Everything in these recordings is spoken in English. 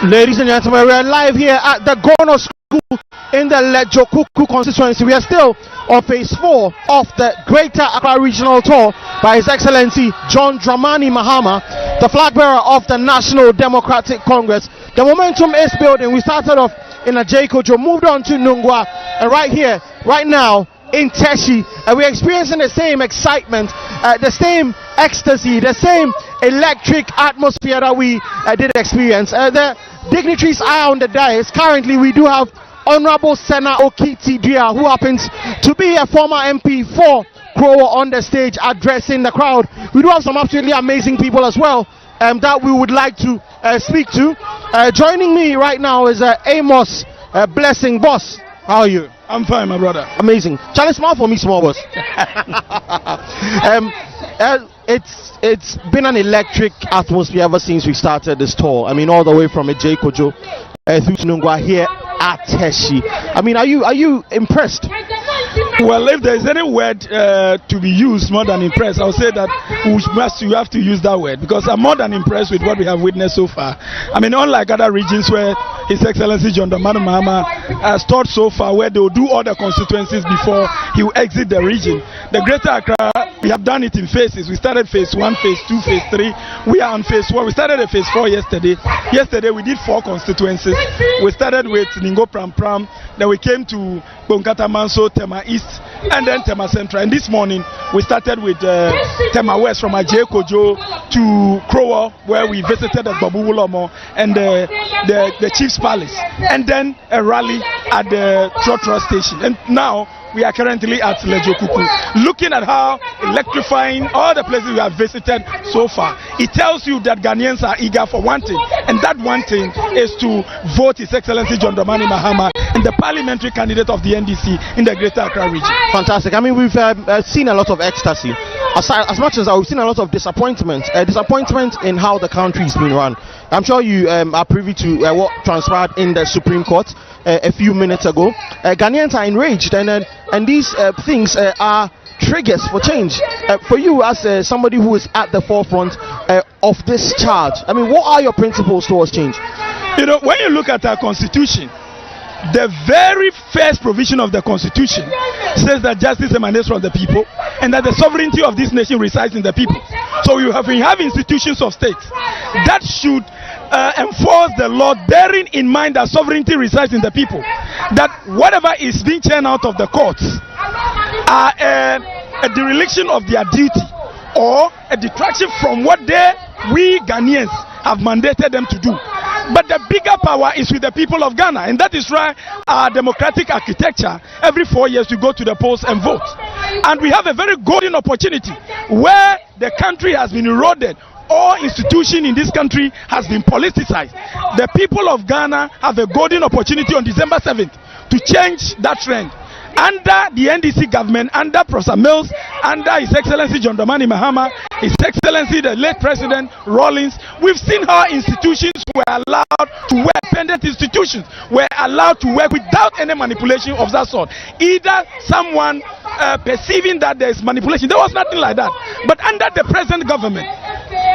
Ladies and gentlemen, we are live here at the Gonnor School in the Ledzokuku Constituency. We are still on phase 4 of the Greater Accra Regional Tour by His Excellency John Dramani Mahama, the flag bearer of the National Democratic Congress. The momentum is building. We started off in Ledzokuku, moved on to Nungwa, and right here, right now in Teshie, we're experiencing the same excitement, the same ecstasy, the same electric atmosphere that we did experience. The dignitaries are on the dais. Currently, we do have Honorable Sena Okiti Dia, who happens to be a former MP for Krowo, on the stage addressing the crowd. We do have some absolutely amazing people as well that we would like to speak to. Joining me right now is Amos Blessing. Boss, how are you? I'm fine, my brother. Amazing. Challenge small for me, small boss. It's been an electric atmosphere ever since we started this tour. I mean, all the way from Ledzokuku through to Nungwa here at Teshie. I mean, are you impressed? Well, if there is any word to be used more than impressed, I'll say that you have to use that word, because I'm more than impressed with what we have witnessed so far. I mean, unlike other regions where His Excellency John Dramani Mahama has taught so far, where they will do all the constituencies before he will exit the region. The Greater Accra, we have done it in phases. We started phase 1, phase 2, phase 3. We are on phase 4. We started at phase 4 yesterday. Yesterday we did 4 constituencies. We started with Ningo Pram Pram, then we came to Bonkata Manso, Tema East, and then Tema Central. And this morning we started with Tema West, from Ledzokuku to Krowo, where we visited at Babu Wulomo and the Chief's Palace, and then a rally at the Trotro station. And now we are currently at Ledzokuku, looking at how electrifying all the places we have visited so far. It tells you that Ghanaians are eager for one thing, and that one thing is to vote His Excellency John Dramani Mahama and the parliamentary candidate of the NDC in the Greater Accra region. Fantastic. I mean, we've seen a lot of ecstasy. As much as we've seen a lot of disappointment in how the country's been run. I'm sure you are privy to what transpired in the Supreme Court a few minutes ago. Ghanaians are enraged, and these things are triggers for change. For you, as somebody who is at the forefront of this charge, I mean, what are your principles towards change? You know, when you look at our constitution, the very first provision of the constitution says that justice emanates from the people and that the sovereignty of this nation resides in the people. So we have institutions of state that should enforce the law, bearing in mind that sovereignty resides in the people, that whatever is being churned out of the courts are a dereliction of their duty or a detraction from what we Ghanaians have mandated them to do. But the bigger power is with the people of Ghana, and that is why our democratic architecture, every 4 years we go to the polls and vote. And we have a very golden opportunity where the country has been eroded. All institution in this country has been politicized. The people of Ghana have a golden opportunity on December 7th to change that trend. Under the NDC government, under Professor Mills, under His Excellency John Dramani Mahama, His Excellency the late President Rawlings, we've seen how institutions were allowed to work, independent institutions were allowed to work without any manipulation of that sort. Either someone perceiving that there is manipulation, there was nothing like that. But under the present government,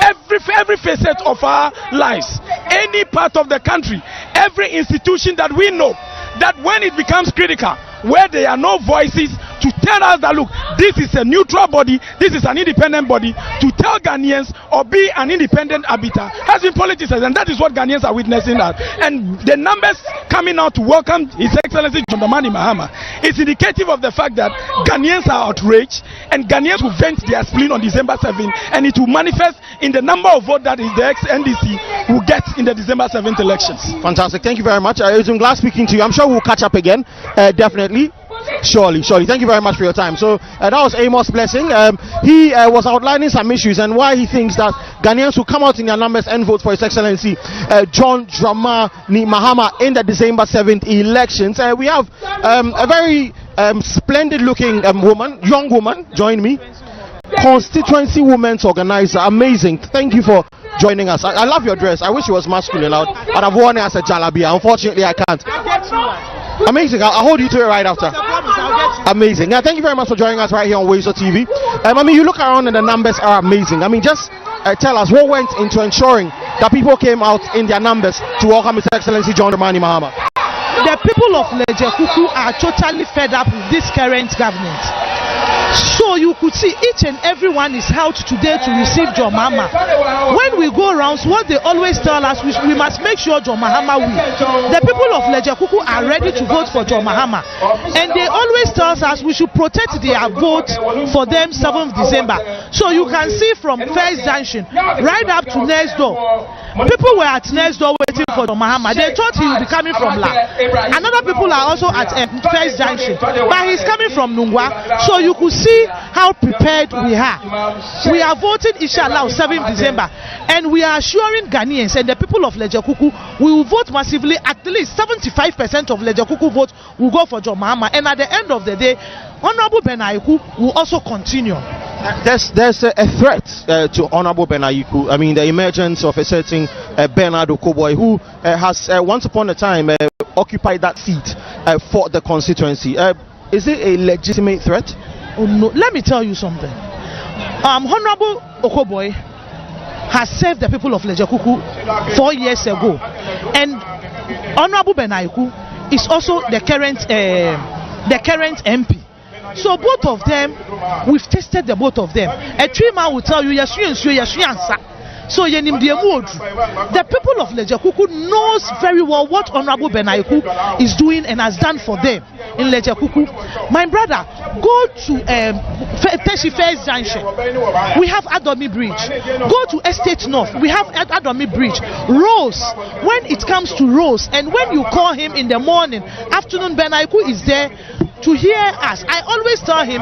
every facet of our lives, any part of the country, every institution that we know, that when it becomes critical, where there are no voices to tell us that, look, this is a neutral body, this is an independent body, to tell Ghanaians or be an independent arbiter, has been politicized, and that is what Ghanaians are witnessing now. And the numbers coming out to welcome His Excellency John Dramani Mahama is indicative of the fact that Ghanaians are outraged, and Ghanaians will vent their spleen on December 7th, and it will manifest in the number of votes that the ex-NDC will get in the December 7th elections. Fantastic. Thank you very much. It's been glad speaking to you. I'm sure we'll catch up again, definitely. Surely. Thank you very much for your time. So that was Amos Blessing. He was outlining some issues and why he thinks that Ghanaians will come out in their numbers and vote for His Excellency John Dramani Mahama in the December 7th elections. We have a very splendid looking young woman, join me. Constituency Women's Organizer. Amazing. Thank you for joining us. I love your dress. I wish it was masculine. I'd have worn it as a jalabia. Unfortunately, I can't. Amazing. I'll hold you to it right after. Amazing. Yeah, thank you very much for joining us right here on Wazo TV. I mean, you look around and the numbers are amazing. I mean, just tell us what went into ensuring that people came out in their numbers to welcome His Excellency John Dramani Mahama? The people of Ledzokuku are totally fed up with this current government. So you could see each and everyone is held today to receive John Mahama. When we go around, what they always tell us, we must make sure John Mahama wins. The people of Ledzokuku are ready to vote for John Mahama, and they always tell us we should protect their vote for them 7th December. So you can see from First Junction right up to next door. People were at next door waiting for John Mahama. They thought he would be coming from La. Another people are also at First Junction, but he's coming from Nungwa. So you could see how prepared we are. We are voting inshallah 7th December, and we are assuring Ghanaians and the people of Ledzokuku we will vote massively. At least 75% of Ledzokuku votes will go for John Mahama, and at the end of the day, Honorable Benayiku will also continue. There's a threat to Honorable Benayiku. I mean, the emergence of a certain Bernard Okoboy who has once upon a time occupied that seat for the constituency. Is it a legitimate threat? Oh, no. Let me tell you something. Honorable Okoboy has served the people of Ledzokuku 4 years ago, and Honorable Benayiku is also the current MP. So both of them, we've tested the both of them. A tree man will tell you, yes, so the people of Ledzokuku knows very well what Honorable Benayiku is doing and has done for them in Ledzokuku. My brother, go to Teshie First Junction. We have Adomi Bridge. Go to Estate North. We have Adomi Bridge. Rose, when it comes to Rose, and when you call him in the morning, afternoon, Benayiku is there to hear us. I always tell him,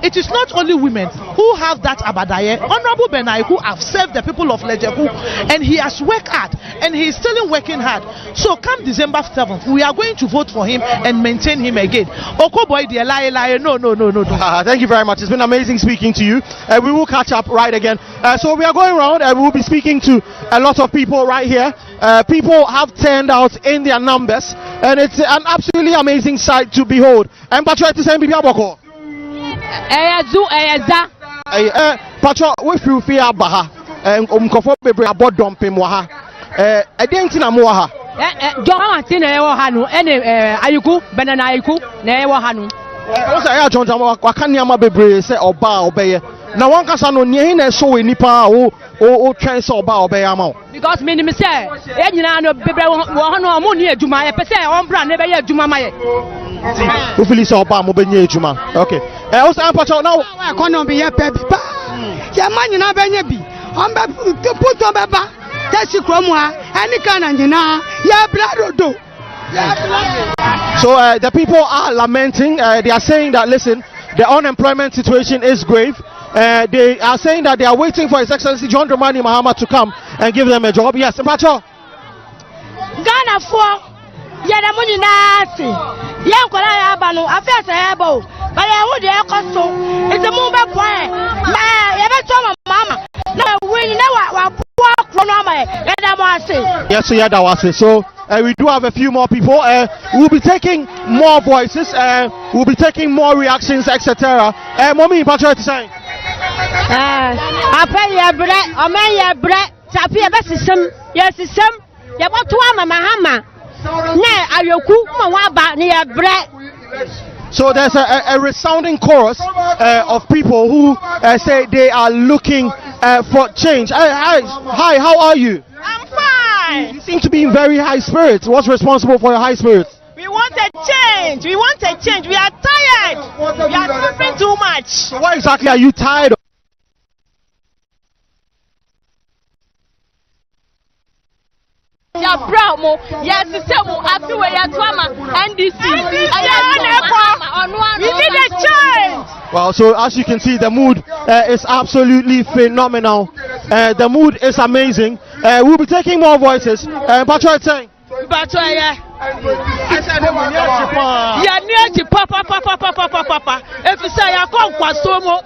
it is not only women who have that abadaye. Honorable Benayiku have served the people of Ledzokuku, and he has worked hard, and he is still working hard. So come December 7th, we are going to vote for him and maintain him again. Okoboy, dear lie. No. Thank you very much. It's been amazing speaking to you. We will catch up right again. So we are going around, and we will be speaking to a lot of people right here. People have turned out in their numbers, and it's an absolutely amazing sight to behold. And Patrick, to say, Boko. Patrick, we feel fear Baha, and Umkofo Bebre about dumping Waha. I didn't know Moha. John Hanu, and Ayuku, Benanayiku, Newa Hanu. Also, I don't know what can Yama Bebre say or Ba obey. Now one can say no near so in Nipa or chance or Ba obey amount. Because minimum say, Edina Bebre Wahano Munia Juma, a percent on brand never yet Juma. Who feels so Ba Mobene Juma? Okay. Also, I'm Patrick now. I can't be a baby. Yamani na Benyabi. I'm put on Baba. Teshie Gonnor, any kind of ya blood. So the people are lamenting. They are saying that, listen, the unemployment situation is grave. They are saying that they are waiting for His Excellency John Dramani Mahama to come and give them a job. Yes, Mpacho. Ghana for Yadamuni Nasi. Yankola Yabano, affairs Yabo. But I would have cost so. It's a mobile point. Mama. No, we never walk from Yes, so yeah, that was it. So we do have a few more people. We'll be taking more voices. We'll be taking more reactions, etc. Mommy, Patrick, saying. I pay your bread, or may your bread, Tapia Bassism, yes, some. You want to have a Mahama. Nay, are you cook Mawaba near bread? So there's a resounding chorus of people who say they are looking for change. Hi, how are you? I'm fine. You seem to be in very high spirits. What's responsible for your high spirits? We want a change. We are tired. We are suffering too much. So what exactly are you tired of? Ya bramo, ya sistemu, afiwe ya tuama, NDC. We need a change. Well, so as you can see, the mood is absolutely phenomenal. The mood is amazing. We'll be taking more voices. Patrick saying. Yeah, near papa. If you say I come Kwasomo,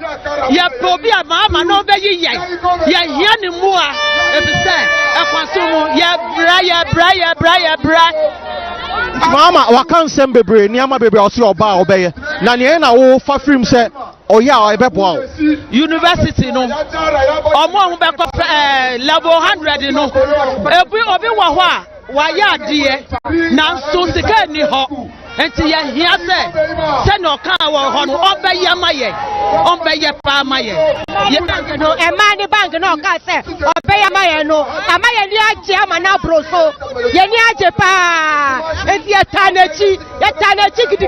ya probably a mama no be ye. Ya yani mua. If you say a Kwasomo, ya bra. Mama, wakan sembebre, niama bebre osi oba obeye. Na niye na wo fa film say or yeah, or wow. University no. Omo be level 100 no. Ebi obi wa ya die na so sika ni ho. Enti ya hia se no kan wo ho no obeye maye. Obeye pa maye. Ye bank no e ma ni bank no ka se obeye maye no. Amaye ni aje ama na broso. Ye ni aje pa. Enti ya tanechi gidi.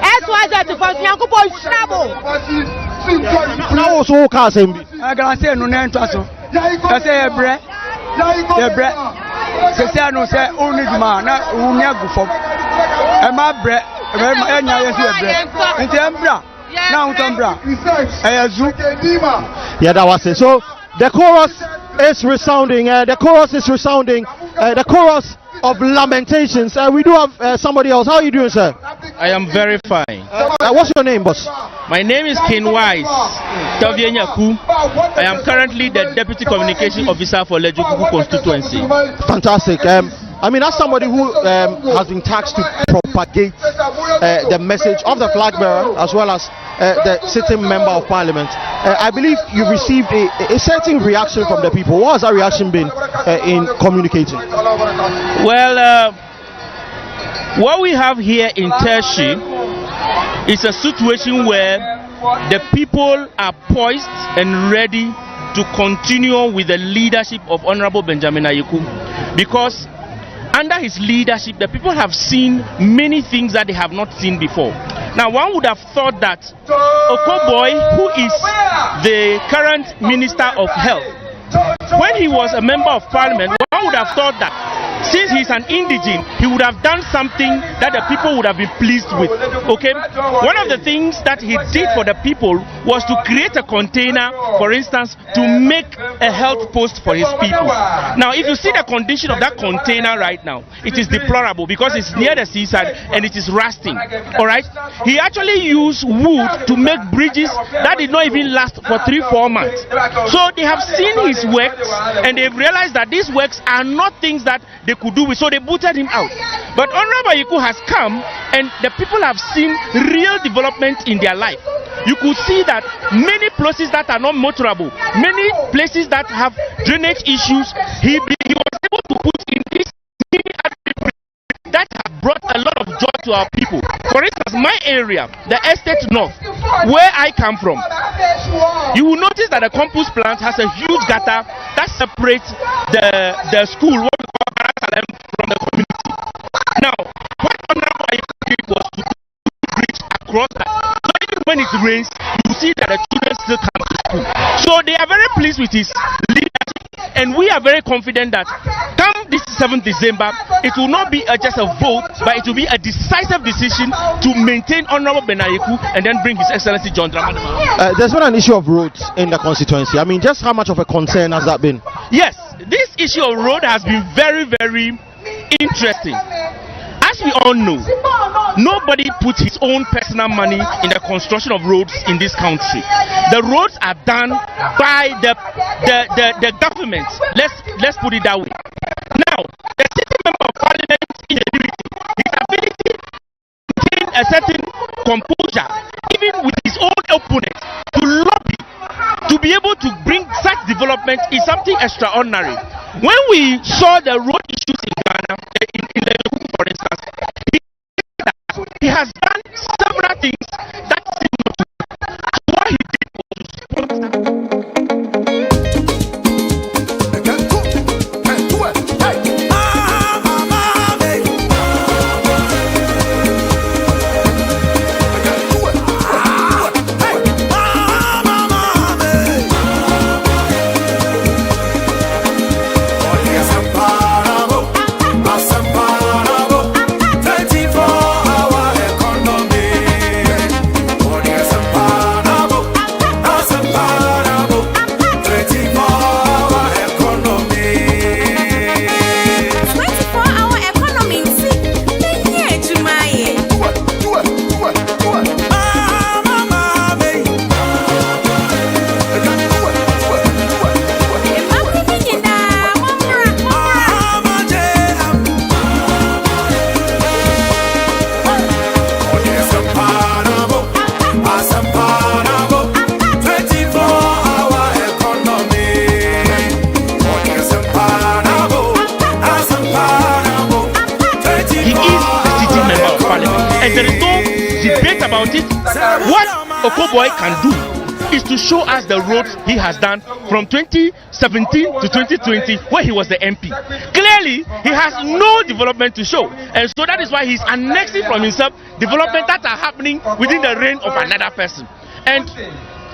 Eso aje to for yankopo shrabo. Now also can say I can say no name to us. I say bre. Se no say only man na unya go for. E ma bre, e nya ye se bre. Nti embra. Na utombra. Ayazu. Yeah, that was it. So the chorus is resounding. The chorus of Lamentations. We do have somebody else. How are you doing, sir? I am very fine. What's your name, boss? My name is Ken Wise Tavienyaku. I am currently the Deputy Communication Officer for Ledzokuku Constituency. Fantastic. I mean, as somebody who has been tasked to propagate the message of the flag bearer as well as the sitting member of parliament, I believe you received a certain reaction from the people. What has that reaction been in communicating? Well, what we have here in Teshie is a situation where the people are poised and ready to continue with the leadership of Honorable Benjamin Ayeku, because under his leadership, the people have seen many things that they have not seen before. Now, one would have thought that Okoboy, who is the current Minister of Health, when he was a member of parliament, one would have thought that since he's an indigene, he would have done something that the people would have been pleased with. Okay, one of the things that he did for the people was to create a container, for instance, to make a health post for his people. Now, if you see the condition of that container right now, it is deplorable because it's near the seaside and it is rusting. All right, he actually used wood to make bridges that did not even last for 3-4 months. So they have seen his works and they've realized that these works are not things that they could do with, so they booted him out. But Honorable Ayeku has come and the people have seen real development in their life. You could see that many places that are not motorable, many places that have drainage issues, he was able to put in this mini that have brought a lot of joy to our people. For instance, my area, the estate north, where I come from, you will notice that the compost plant has a huge gutter that separates the school, what we call Barakalem, from the community. Now, what Honorable Ayeku did was to bridge across that. So even when it rains, you see that the children still come to school. So they are very pleased with his leadership, and we are very confident that come this 7th December, it will not be just a vote, but it will be a decisive decision to maintain Honorable Ben Ayeku and then bring His Excellency John Dramani Mahama. There's been an issue of roads in the constituency. I mean, just how much of a concern has that been? Yes, this issue of road has been very, very interesting. As we all know, nobody puts his own personal money in the construction of roads in this country. The roads are done by the government. Let's put it that way. Now, the sitting member of parliament in his ability to maintain a certain composure, even with his own opponent, to lobby, to be able to bring such development is something extraordinary. When we saw the road issues in Ghana, in Ledzokuku, for instance, he has done several things that seem not to work. So what he did was to about it. What Okoboy can do is to show us the roads he has done from 2017 to 2020 where he was the MP. Clearly, he has no development to show, and so that is why he's annexing from himself development that are happening within the reign of another person. And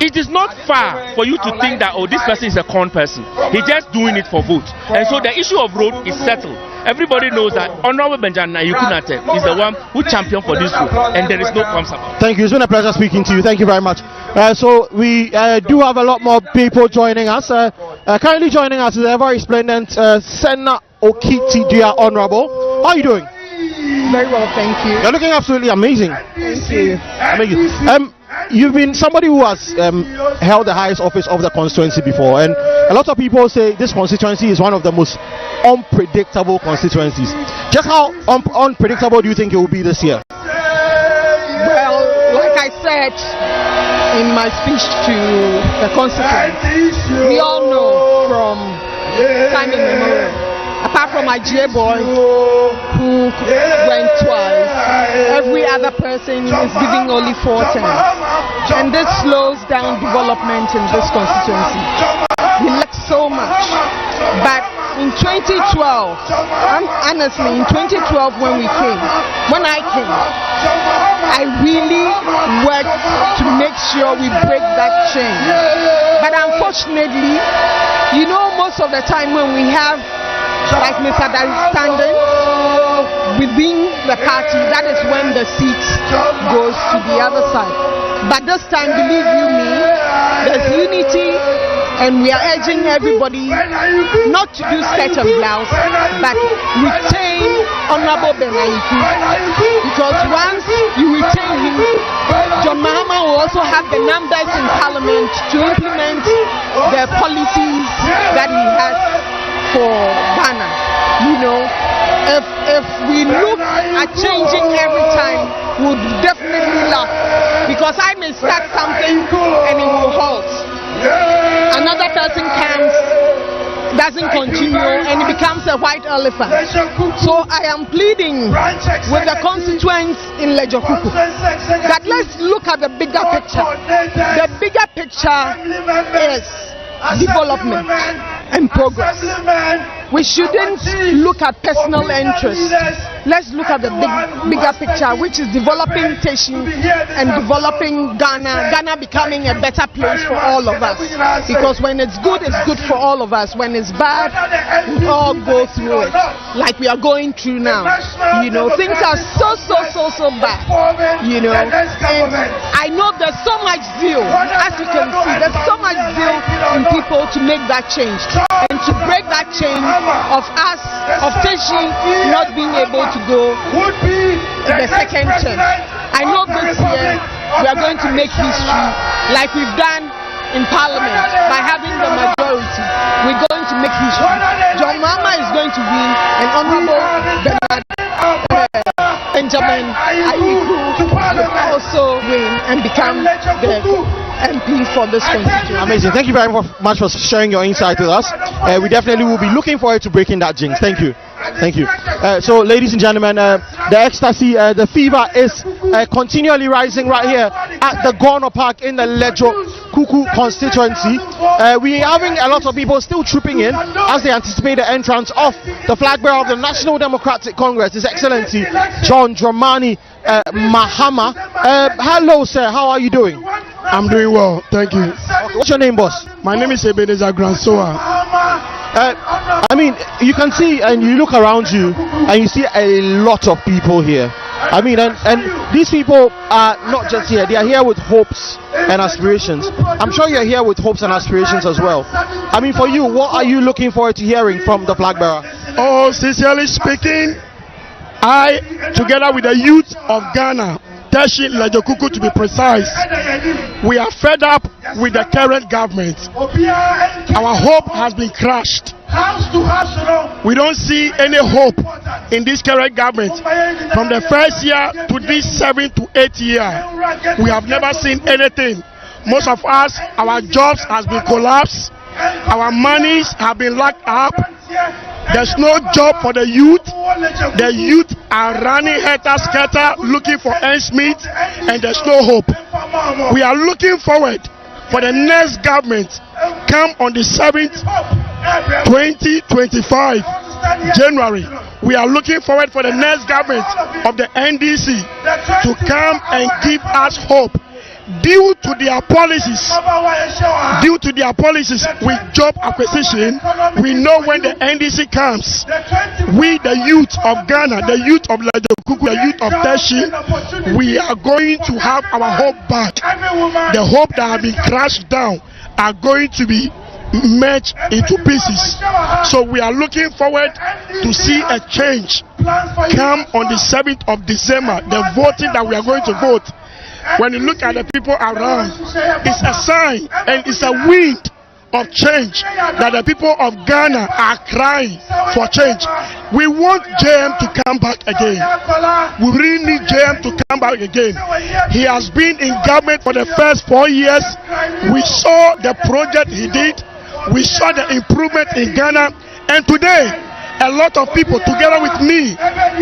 it is not far for you to think that, oh, this person is a con person. He's just doing it for vote. And so the issue of road is settled. Everybody knows that Honorable Benjamin Ayukunate is the one who championed for this road, and there is no qualms about it. Thank you. It's been a pleasure speaking to you. Thank you very much. So we do have a lot more people joining us. Currently joining us is a very splendid Senna Okiti, dear Honorable. How are you doing? Very well, thank you. You're looking absolutely amazing. Thank you. Amazing. You've been somebody who has held the highest office of the constituency before, and a lot of people say this constituency is one of the most unpredictable constituencies. Just how unpredictable do you think it will be this year? Well, like I said in my speech to the constituency, we all know from time immemorial, apart from my J boy who went twice, every other person is giving only 4 terms, and this slows down development in this constituency. We lack so much, but in 2012, honestly, in 2012 when I came, I really worked to make sure we break that chain. But unfortunately, you know, most of the time when we have like misunderstanding within the party, that is when the seat goes to the other side. But this time, believe you me, there's unity, and we are urging everybody not to do skirt and blouse, but retain Honorable Benaiku, because once you retain him, John Mahama will also have the numbers in Parliament to implement the policies that he has for Ghana. You know, if we look at changing every time, we'll definitely laugh, because I may start something and it will halt. Another person comes, doesn't continue, and it becomes a white elephant. So I am pleading with the constituents in Ledzokuku that let's look at the bigger picture. The bigger picture is development and progress. We shouldn't look at personal interests. Let's look at the bigger picture, which is developing Teshie and developing Ghana. Ghana becoming a better place for all of us. Because when it's good for all of us. When it's bad, we all go through it. Like we are going through now. You know, things are so bad. You know, and I know there's so much zeal. As you can see, there's so much zeal in people to make that change and to break that chain of us, of Teshie not being able to go the second term. I know this year we are going to make history like we've done in Parliament by having the majority. We're going to make history. John Mahama is going to win, and Honorable Benjamin Ayuku will also win and become the MP for this constituency. Amazing. Thank you very much for sharing your insight with us. We definitely will be looking forward to breaking that jinx. Thank you. Thank you. So, ladies and gentlemen, the ecstasy, the fever is continually rising right here at the Gonnor Park in the Ledzokuku constituency. We are having a lot of people still trooping in as they anticipate the entrance of the flag bearer of the National Democratic Congress, His Excellency John Dramani Mahama. Hello, sir. How are you doing? I'm doing well, thank you. Okay, what's your name, boss? My name is Ebenezer Gransoa. I mean, you can see and you look around you and you see a lot of people here. I mean, and these people are not just here, they are here with hopes and aspirations. I'm sure you're here with hopes and aspirations as well. I mean, for you, what are you looking forward to hearing from the flag bearer? Oh, sincerely speaking, I, together with the youth of Ghana, Teshie Ledzokuku to be precise, we are fed up with the current government. Our hope has been crushed. We don't see any hope in this current government. From the first year to this 7 to 8 year, we have never seen anything. Most of us, our jobs has been collapsed, our monies have been locked up. There's no job for the youth. The youth are running helter-skelter looking for ends meet, and there's no hope. We are looking forward for the next government come on the 7th 2025 January. We are looking forward for the next government of the NDC to come and give us hope. Due to their policies with job acquisition, we know when the NDC comes, we the youth of Ghana, the youth of Ledzokuku, the youth of Teshie, we are going to have our hope back. The hope that have been crashed down are going to be merged into pieces. So we are looking forward to see a change come on the 7th of December, the voting that we are going to vote. When you look at the people around, it's a sign and it's a wind of change that the people of Ghana are crying for change. We want JM to come back again. We really need JM to come back again. He has been in government for the first 4 years. We saw the project he did. We saw the improvement in Ghana. And today, a lot of people together with me,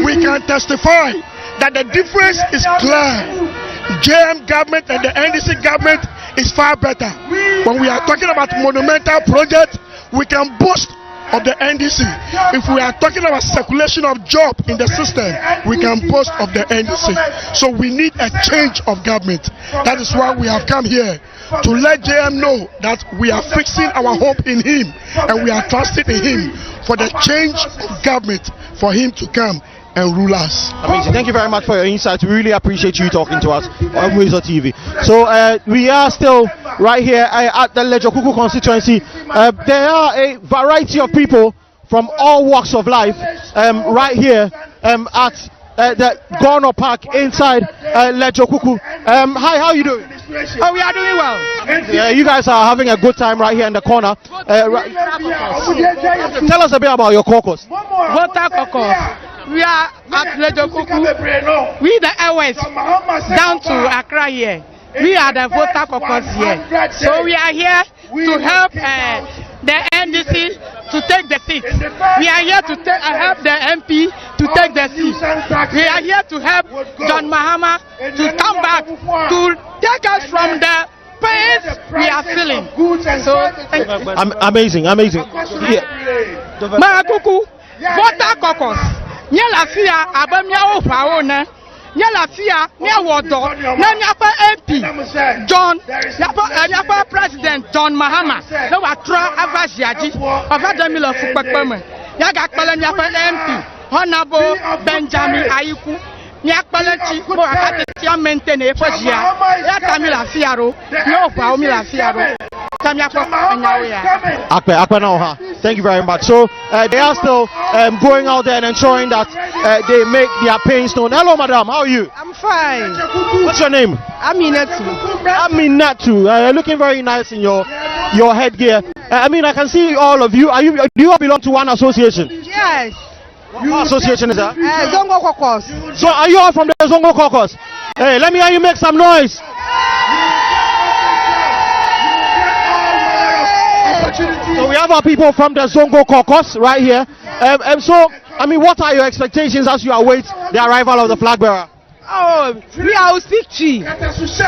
we can testify that the difference is clear. JM government and the NDC government is far better. When we are talking about monumental projects, we can boast of the NDC. If we are talking about circulation of job in the system, we can boast of the NDC. So we need a change of government. That is why we have come here to let JM know that we are fixing our hope in him and we are trusting in him for the change of government for him to come and rule us. Amazing. Thank you very much for your insights. We really appreciate you talking to us on Weasel TV. So we are still right here at the Ledzokuku constituency. There are a variety of people from all walks of life right here at the Gonnor Park inside Ledzokuku. Hi, how are you doing? Oh, we are doing well. Yeah, you guys are having a good time right here in the corner. Tell us a bit about your caucus. Voter caucus. We are at Ledzokuku. We the airways down to Accra here. We are the voter caucus here. So we are here to help the NDC to take the seat. We are here to help the MP to take the seat. We are here to help John Mahama to come back to take us from the pains we are feeling. So thank you. Amazing. Yeah. Marakuku, voter caucus. Nyala fia abamia ofaona. Nyala fia nya wodo. Na nyapa MP John nyapa President John Mahama. Na watra avasiaji. Ovadamilo fukpekpeme. Yaga kpele nyapa MP Honorable Benjamin Ayiku. Nyakpelechi bo akati ya maintain efojia. Ya tamila fiaro. Yo fa omila fiaro. Thank you very much. So they are still going out there and ensuring that they make their pains known. Hello, madam. How are you? I'm fine. What's your name? Aminatu. You're looking very nice in your headgear. I can see all of you. Do you all belong to one association? Yes. What association is that? Zongo Caucus. So are you all from the Zongo Caucus? Hey, let me hear you make some noise. So we have our people from the Zongo Caucus right here. So, what are your expectations as you await the arrival of the flag bearer? Oh, we are speak to. So,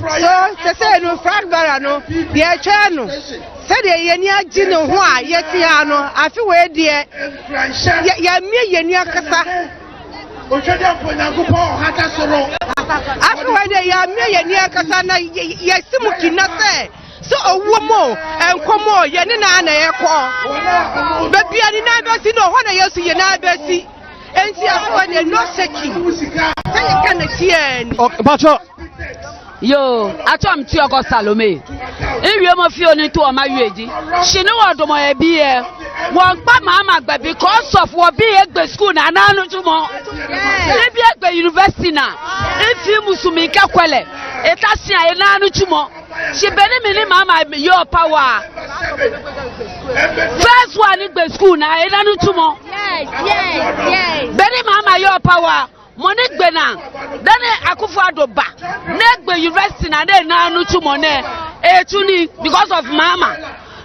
they say no flag bearer no. The channel. Say the yenya jino hua yetiano. I feel where the ya me yenya kasa. After where the ya me yenya kasa na yesimuki na say. So a woman and come on, Yanina and a call. But be an inabasi no one I used to Yanabasi. And see, I no shaking. Yo, I told you about Salome. If you are feeling to my ready, she knew what to my beer. One Mama, but because of what be at the school and I know tomorrow. Maybe at the university now. If you must make a quelle, it has I know tomorrow. She better me Mama your power. First one in the school now, I know tomorrow. Yes. Better Mama your power. Money bena then akufado ba negbe university na dey na anu tu money etuni because of mama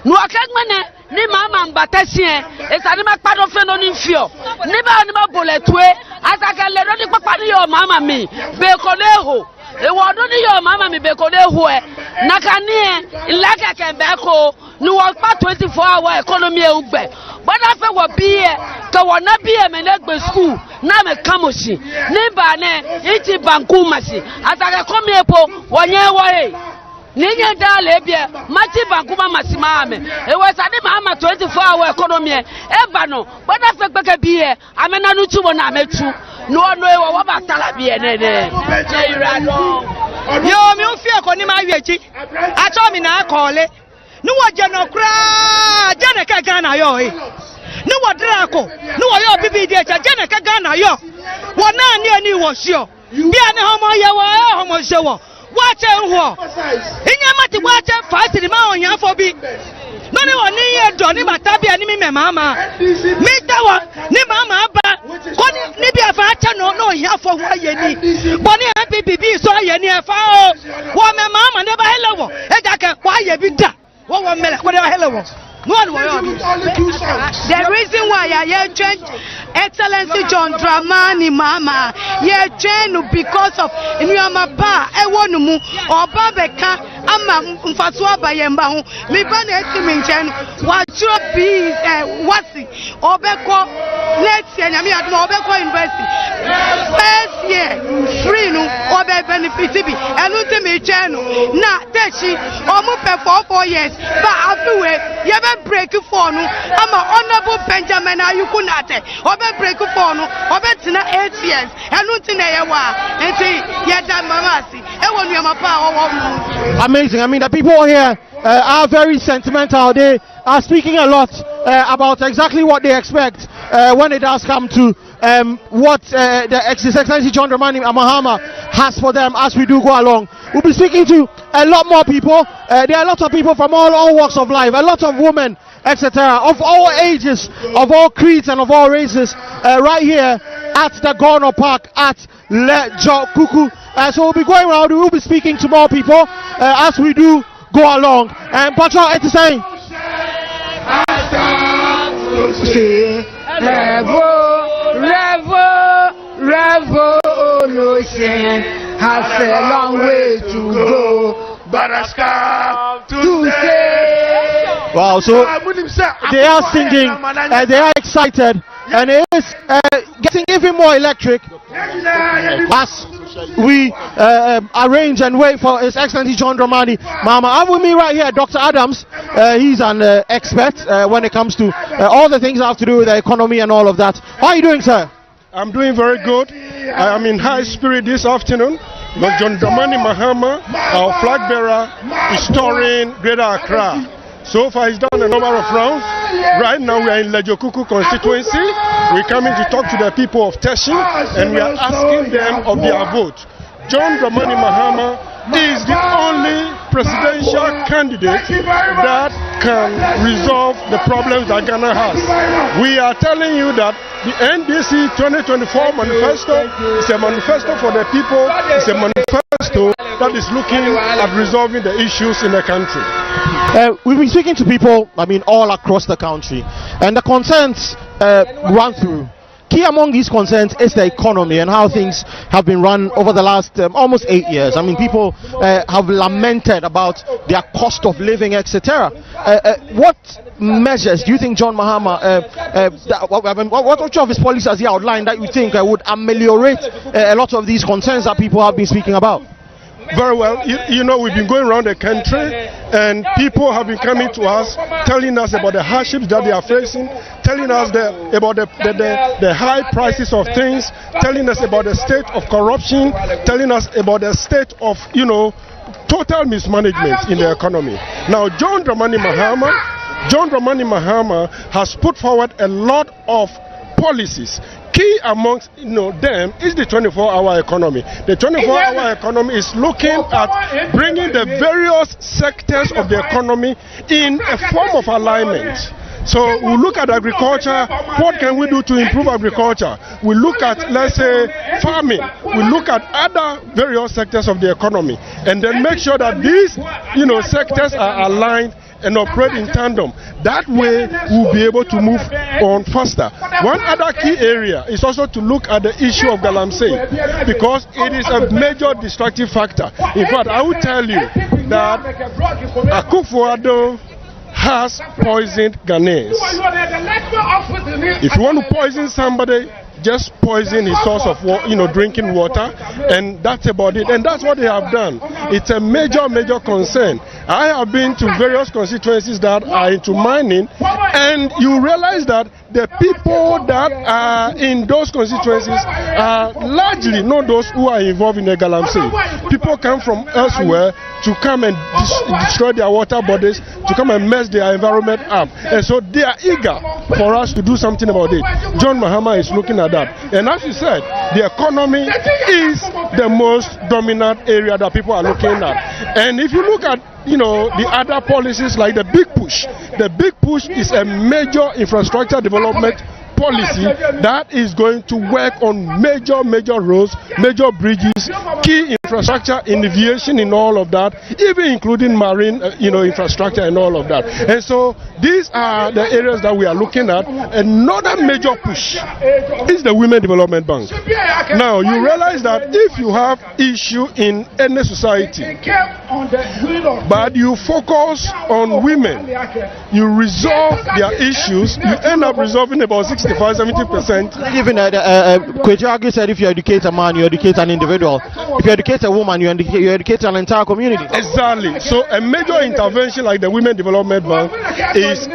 no akagmene ni mama mbatesien esani makpado feno ni fio ni ba boletwe asaka le do ni papa ni yo mama mi be koleho e wodo ni yo mama mi be koleho e nakanie ilaka kembeko ni wo pa 24-hour economy e ugbe bana fe wo biye ka wona biye me na gbe school na me kamoshi ni ba ne iti banku masi asaka komi epo wonye wo he ninye dale bia mati bankuma masima ame e wasade Mahama 24-hour economy e ba no bana fe gbeke biye amena no tu na ametu no no e wo ba tala biye ne yo mi ofie ko ni ma wiachi acho mi na akole ni wo je no kra je ne ka Ghana yo e ni wo drako ni wo yo BBD je ne ka Ghana yo wo na ani wo sio bia ne homo ye wo homo se wo watch ho inyamati watch fast ma onya fo bi no ni woni ye do ni bata bia ni mi Mahama mi tawa ni Mahama ba ko ni bia fa acha no onya fo ho ye ni bo ni MPP so ye ni e fa o wo me Mahama ne ba helewo e ja ke kwa ye bi da wo mele ko de ba helewo no one will. The reason why I change Excellency John Dramani Mahama, ye change because of Nyamapa, Ewonumu, or Babeka, Ama Mfaswa Bayemba, Liban Estiminchen, what should be Wasi, Obeko, next year, Obeko University. First year, free no, Obe benefit, and ultimate channel. Now, Teshie, almost 4 years, but afterward, you break for no I'm a honorable Benjamin Ayukunate obe break for no obe tina 8 years enu tina yewa enti yeda mamasi ewonu yamapa. Amazing. I mean, the people here are very sentimental. They are speaking a lot about exactly what they expect when it does come to what His Excellency John Dramani Mahama has for them as we do go along. We'll be speaking to a lot more people. There are a lot of people from all walks of life, a lot of women, etc., of all ages, of all creeds and of all races, right here at the Gonnor Park at Ledzokuku. So we'll be going around, we'll be speaking to more people as we do go along. And Patrol, it's saying. Revolution has a long way to go, but I start to say. Wow, so they are singing, they are excited, and it is getting even more electric as we arrange and wait for His Excellency John Dramani Mahama. I'm with me right here, Dr. Adams. He's an expert when it comes to all the things that have to do with the economy and all of that. How are you doing, sir? I'm doing very good. I am in high spirit this afternoon because John Dramani Mahama, our flag bearer, is touring Greater Accra. So far, he's done a number of rounds. Right now, we are in Ledzokuku Constituency. We're coming to talk to the people of Teshie, and we are asking them of their vote. John Dramani Mahama is the only presidential candidate that can resolve the problems that Ghana has. We are telling you that the NDC 2024 manifesto is a manifesto for the people. It's a manifesto that is looking at resolving the issues in the country. We've been speaking to people, I mean, all across the country, and the concerns run through. Key among these concerns is the economy and how things have been run over the last almost 8 years. I mean, people have lamented about their cost of living, etc. What measures do you think John Mahama, what of his policies has he outlined that you think would ameliorate a lot of these concerns that people have been speaking about? Very well. You know, we've been going around the country and people have been coming to us telling us about the hardships that they are facing, telling us about the high prices of things, telling us about the state of corruption, telling us about the state of, you know, total mismanagement in the economy. Now, John Dramani Mahama has put forward a lot of policies. Key amongst them is the 24-hour economy. The 24-hour economy is looking at bringing the various sectors of the economy in a form of alignment. So we look at agriculture. What can we do to improve agriculture? We look at, let's say, farming. We look at other various sectors of the economy, and then make sure that these, sectors are aligned and operate in tandem. That way, we'll be able to move on faster. One other key area is also to look at the issue of galamsey, because it is a major destructive factor. In fact, I will tell you that Akufo-Addo has poisoned Ghanaians. If you want to poison somebody, just poison his source of drinking water, and that's about it. And that's what they have done. It's a major concern. I have been to various constituencies that are into mining, and you realize that the people that are in those constituencies are largely not those who are involved in the galamsey. People come from elsewhere to come and destroy their water bodies, to come and mess their environment up. And so they are eager for us to do something about it. John Mahama is looking at that. And as you said, the economy is the most dominant area that people are looking at. And if you look at the other policies like the big push is a major infrastructure development policy that is going to work on major roads, major bridges, key infrastructure in aviation, in all of that, even including marine infrastructure and all of that. And so these are the areas that we are looking at. Another major push is the Women Development Bank. Now you realize that if you have issue in any society, but you focus on women, you resolve their issues, you end up resolving about 65-70%. Even Kwejiagi said, if you educate a man, you educate an individual. If you educate a woman, you educate an entire community. Exactly. So a major intervention like the Women Development Bank is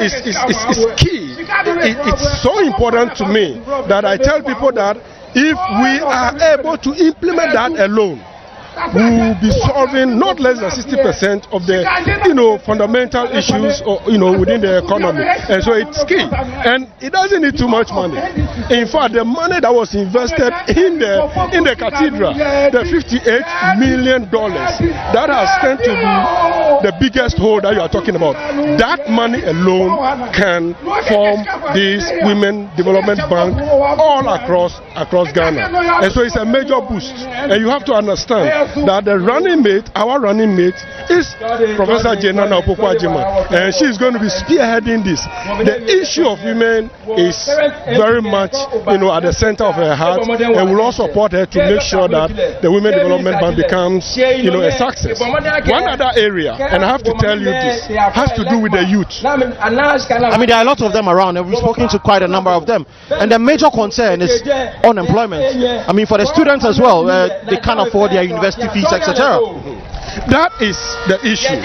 key. It's so important to me that I tell people that if we are able to implement that alone, we will be solving not less than 60% of the fundamental issues within the economy. And so it's key, and it doesn't need too much money. In fact, the money that was invested in the cathedral, the $58 million that has turned to be the biggest hole that you are talking about, that money alone can form this Women Development Bank all across Ghana. And so it's a major boost, and you have to understand that our running mate is Professor Jenana Opoku-Agyeman, and she is going to be spearheading this. The issue of women is very much at the center of her heart, and we'll also support her to make sure that the Women Development Bank becomes a success. One other area, and I have to tell you this, has to do with the youth. I mean, there are a lot of them around, and we've spoken to quite a number of them, and the major concern is unemployment. I mean, for the students as well, they can't afford their university fees, etc. That is the issue.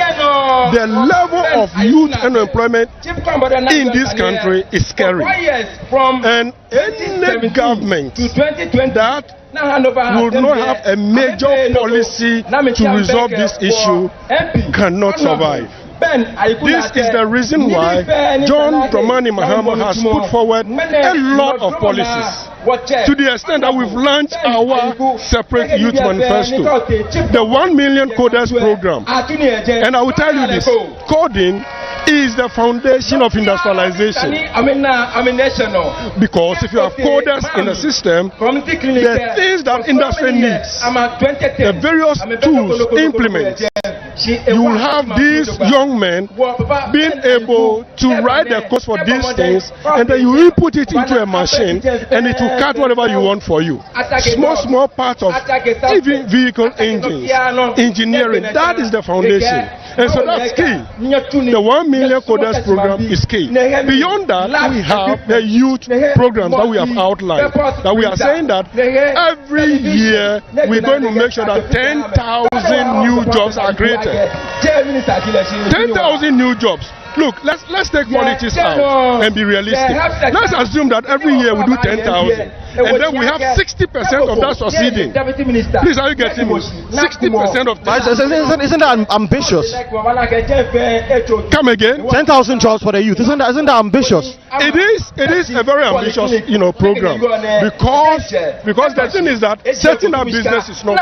The level of youth unemployment in this country is scary. And any government that will not have a major policy to resolve this issue cannot survive. This is the reason why John Dramani Mahama has put forward a lot of policies, to the extent that we've launched our separate youth manifesto, the 1 million coders program. And I will tell you this, coding is the foundation of industrialization. Because if you have coders in the system, the things that industry needs, the various tools implement, you will have these young men being able to write the code for these things, and then you input it into a machine, and it will cut whatever you want for you. Small parts of even vehicle engines, engineering, that is the foundation. And so that's key. The 1 million coders program is key. Beyond that, we have the youth programs that we have outlined. That we are saying that every year we're going to make sure that 10,000 new jobs are created. 10,000 new jobs. Look, let's take politics out and be realistic. Let's assume that every year we do 10,000, and then we have 60% of that succeeding. Please, are you getting me? 60% of that. Isn't that ambitious? Come again? 10,000 jobs for the youth. Isn't that ambitious? It is a very ambitious program, because the thing is that setting up business is not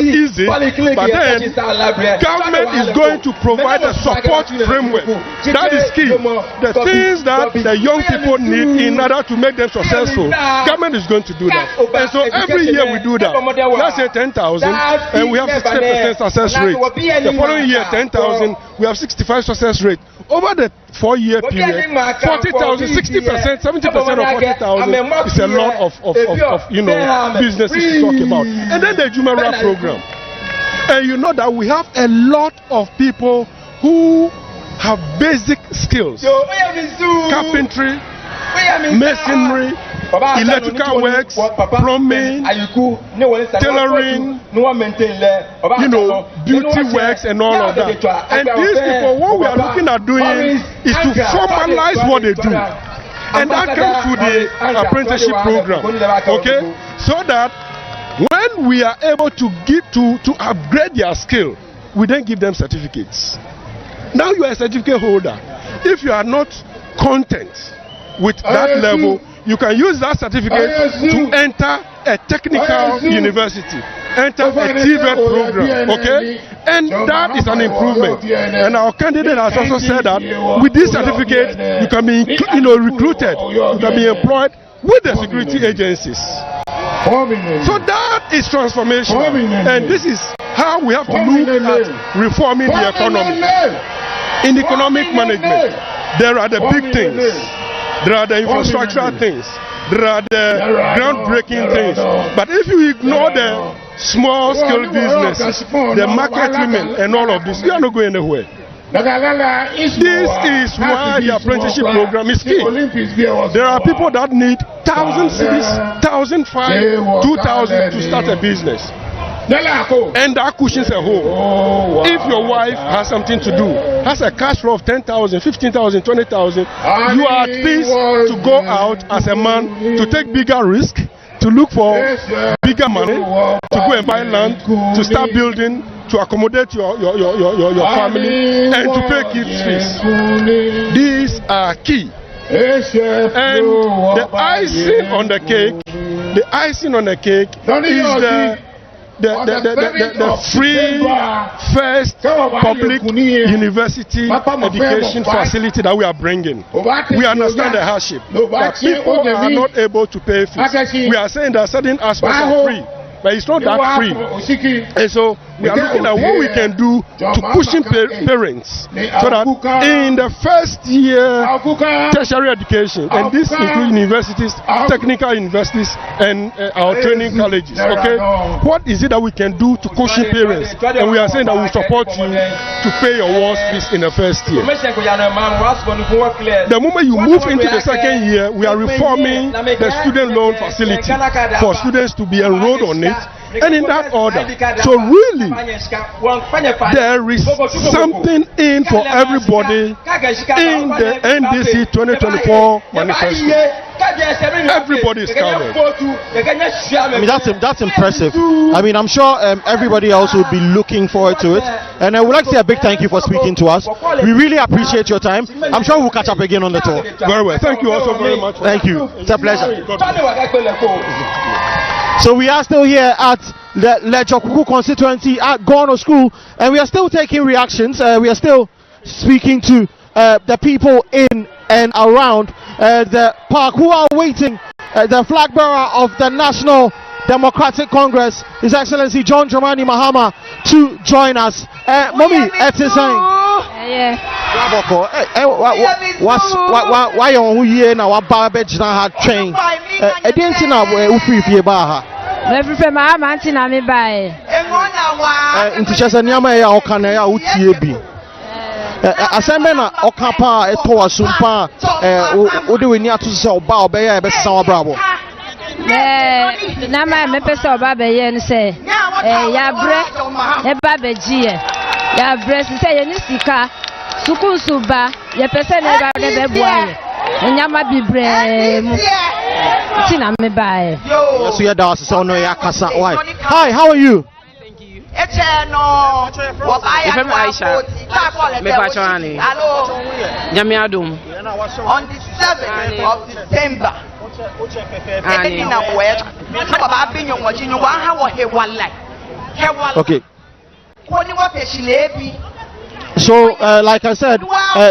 easy, but then government is going to provide a support framework That is key. The things that the young people need in order to make them successful, government is going to do that. And so every year we do that. Let's say 10,000 and we have 60% success rate. The following year 10,000, we have 65 success rate. Over the 4-year period, 40,000, 60%, 70% of 40,000 is a lot of businesses to talk about. And then the Jumara program. And you know that we have a lot of people who have basic skills: carpentry, masonry, electrical works, plumbing, tailoring, beauty works and all of that. And these people, what we are looking at doing is to formalize what they do. And that comes through the apprenticeship program. Okay? So that when we are able to upgrade their skill, we then give them certificates. Now you are a certificate holder. If you are not content with that level, you can use that certificate to enter a technical university, enter a TVET program, okay? And that is an improvement. And our candidate has also said that with this certificate, you can be recruited, you can be employed with the security agencies. So that is transformation. And this is how we have to look at reforming the economy. In economic management, there are the big things. There are the infrastructural things. There are the groundbreaking things. But if you ignore the small-scale businesses, the market women, and all of this, you are not going anywhere. This is why the apprenticeship program is key. There are people that need 1,000 cities, 1,005, 2,000 to start a business. And that cushions a hole. If your wife has something to do, has a cash flow of 10,000, 15,000, 20,000, you are at peace to go out as a man to take bigger risk, to look for bigger money, to go and buy land, to start building, to accommodate your family, and to pay kids' fees. These are key. And the icing on the cake is the free first public university education facility that we are bringing. We understand the hardship, that people are not able to pay fees. We are saying that certain aspects are free, but it's not that free. And so we are looking at what we can do to pushing parents so that in the first year tertiary education, and this includes universities, technical universities, and our training colleges, okay, what is it that we can do to caution parents? And we are saying that we support you to pay your wards fees in the first year. The moment you move into the second year, we are reforming the student loan facility for students to be enrolled on it. And in that order. So really, there is something in for everybody in the NDC 2024 manifesto. Everybody is covered. I mean, that's impressive. I mean, I'm sure everybody else would be looking forward to it. And I would like to say a big thank you for speaking to us. We really appreciate your time. I'm sure we'll catch up again on the tour. Very well. Thank you also very much. Thank you. It's a pleasure. So we are still here at the Ledzokuku Constituency at Gonnor School, and we are still taking reactions. We are still speaking to the people in and around the park who are waiting. The flag bearer of the National Democratic Congress, His Excellency John Dramani Mahama, to join us. Mommy, why you here now? Barbage now had trained. I didn't see now where you are. Every time I'm anti na me buy. Into just a nyama ya okana ya utiebi. Asembe na okapa eto asumpa ode weni atu se oba obeya ebe sa obrabo. Na ma me pese oba be ye nse ya bre e ba beji ye. Ya bre se ye ni sika sukunsu ba ye pese na ba de be boaye. Nyama bibre mu. Tina me buy. Yes, we are down. So no, ya kasa. Why? Hi, how are you? Thank you. If I'm Aisha, me pachani. Nyamiadum. On the 7th of December. Okay. So, like I said,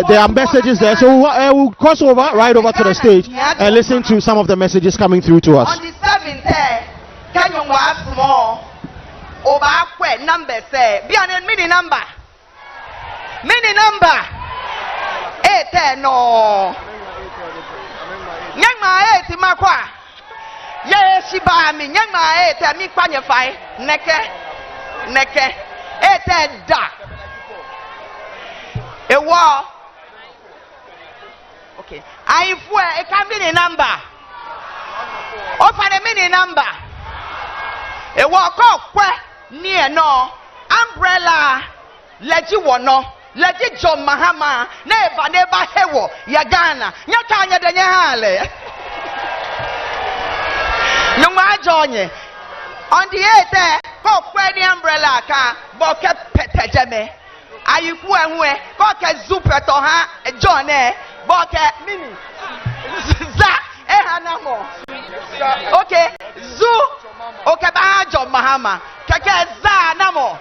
there are messages there. So we'll cross over right over to the stage and listen to some of the messages coming through to us. On the 7th, can you watch more? Over number say, be an mini number. Mini number. 8 no. Young my 8 makwa. Yes, she buy me. Young my 8 me quantify. Neke. 8 da. A war. Okay. I a can mini number. Open a mini number. A walk off near no umbrella. Ledzokuku. Ledzokuku John Mahama. Never hewo. Yagana. Nyakanya de nyale. Nyuma Johnny. On the 8th, go the umbrella car. Boke petejeme. Ayuku enwe. Boke zupeto ha. John Boke mini. Za. Ehanamo. Okay. Zu. Okay, ba John Mahama. Keke za namo.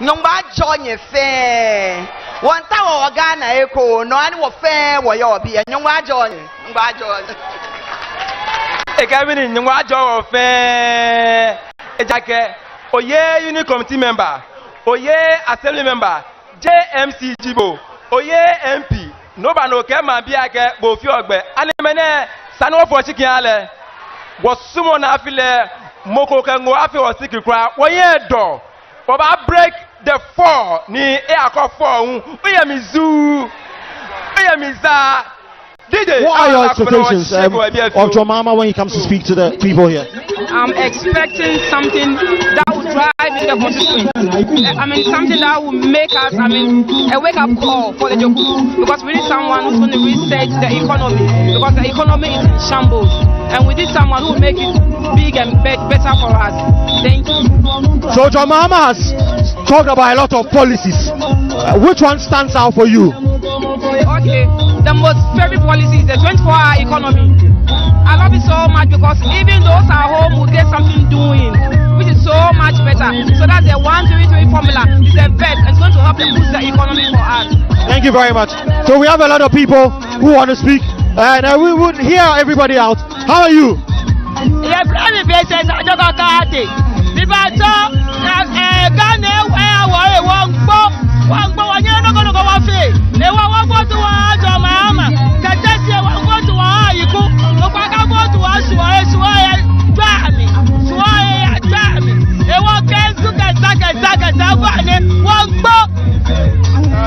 Nyumba Johnny fair. One tower Ghana echo, no one will fair where you'll be. And Nyumba Johnny. A cabinet in Nyumba Johnny fair. A jacket. Oh, yeah, unit committee member. Oh, yeah, assembly member. JMC Jibo. Oh, yeah, MP. Nobody no care, my beer, both your bed. And the man, Sano for Chikiale was someone affiliate. Moko can go after a secret crowd. 1 year door. But I break the 4 ni air 4. We am zoo. We am What are your expectations of your mama when he comes to speak to the people here? I'm expecting something that will drive in the constituency. I mean, something that will make us, a wake-up call for the Ledzokuku, because we need someone who's going to research the economy, because the economy is in shambles, and we need someone who will make it big and better for us. Thank you. So John Mahama has talked about a lot of policies. Which one stands out for you? Okay, the most favorite policy is the 24-hour economy. I love it so much because even those at home will get something doing, which is so much better. So that's the 1-3-3 formula. It's the best and it's going to help to boost the economy for us. Thank you very much. So we have a lot of people who want to speak, and we would hear everybody out. How are you?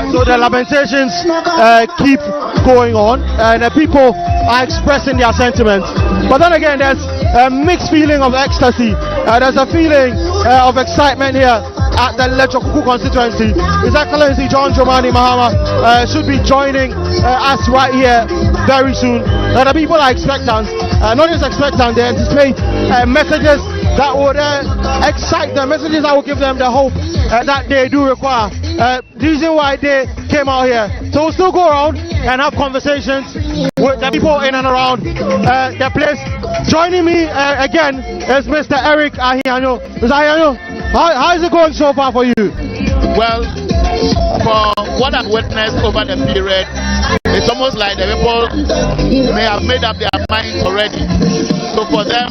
So the lamentations keep going on, and people are expressing their sentiments. But then again, there's a mixed feeling of ecstasy. There's a feeling of excitement here at the Ledzokuku Constituency. His Excellency John Dramani Mahama should be joining us right here very soon. The people are expectant, not just expectant, they anticipate messages that would excite them, messages that will give them the hope that they do require. The reason why they came out here. So we'll still go around and have conversations with the people in and around the place. Joining me again is Mr. Eric Ahiano. Mr. Ahiano, how is it going so far for you? Well, for what I've witnessed over the period, it's almost like the people may have made up their minds already. So for them,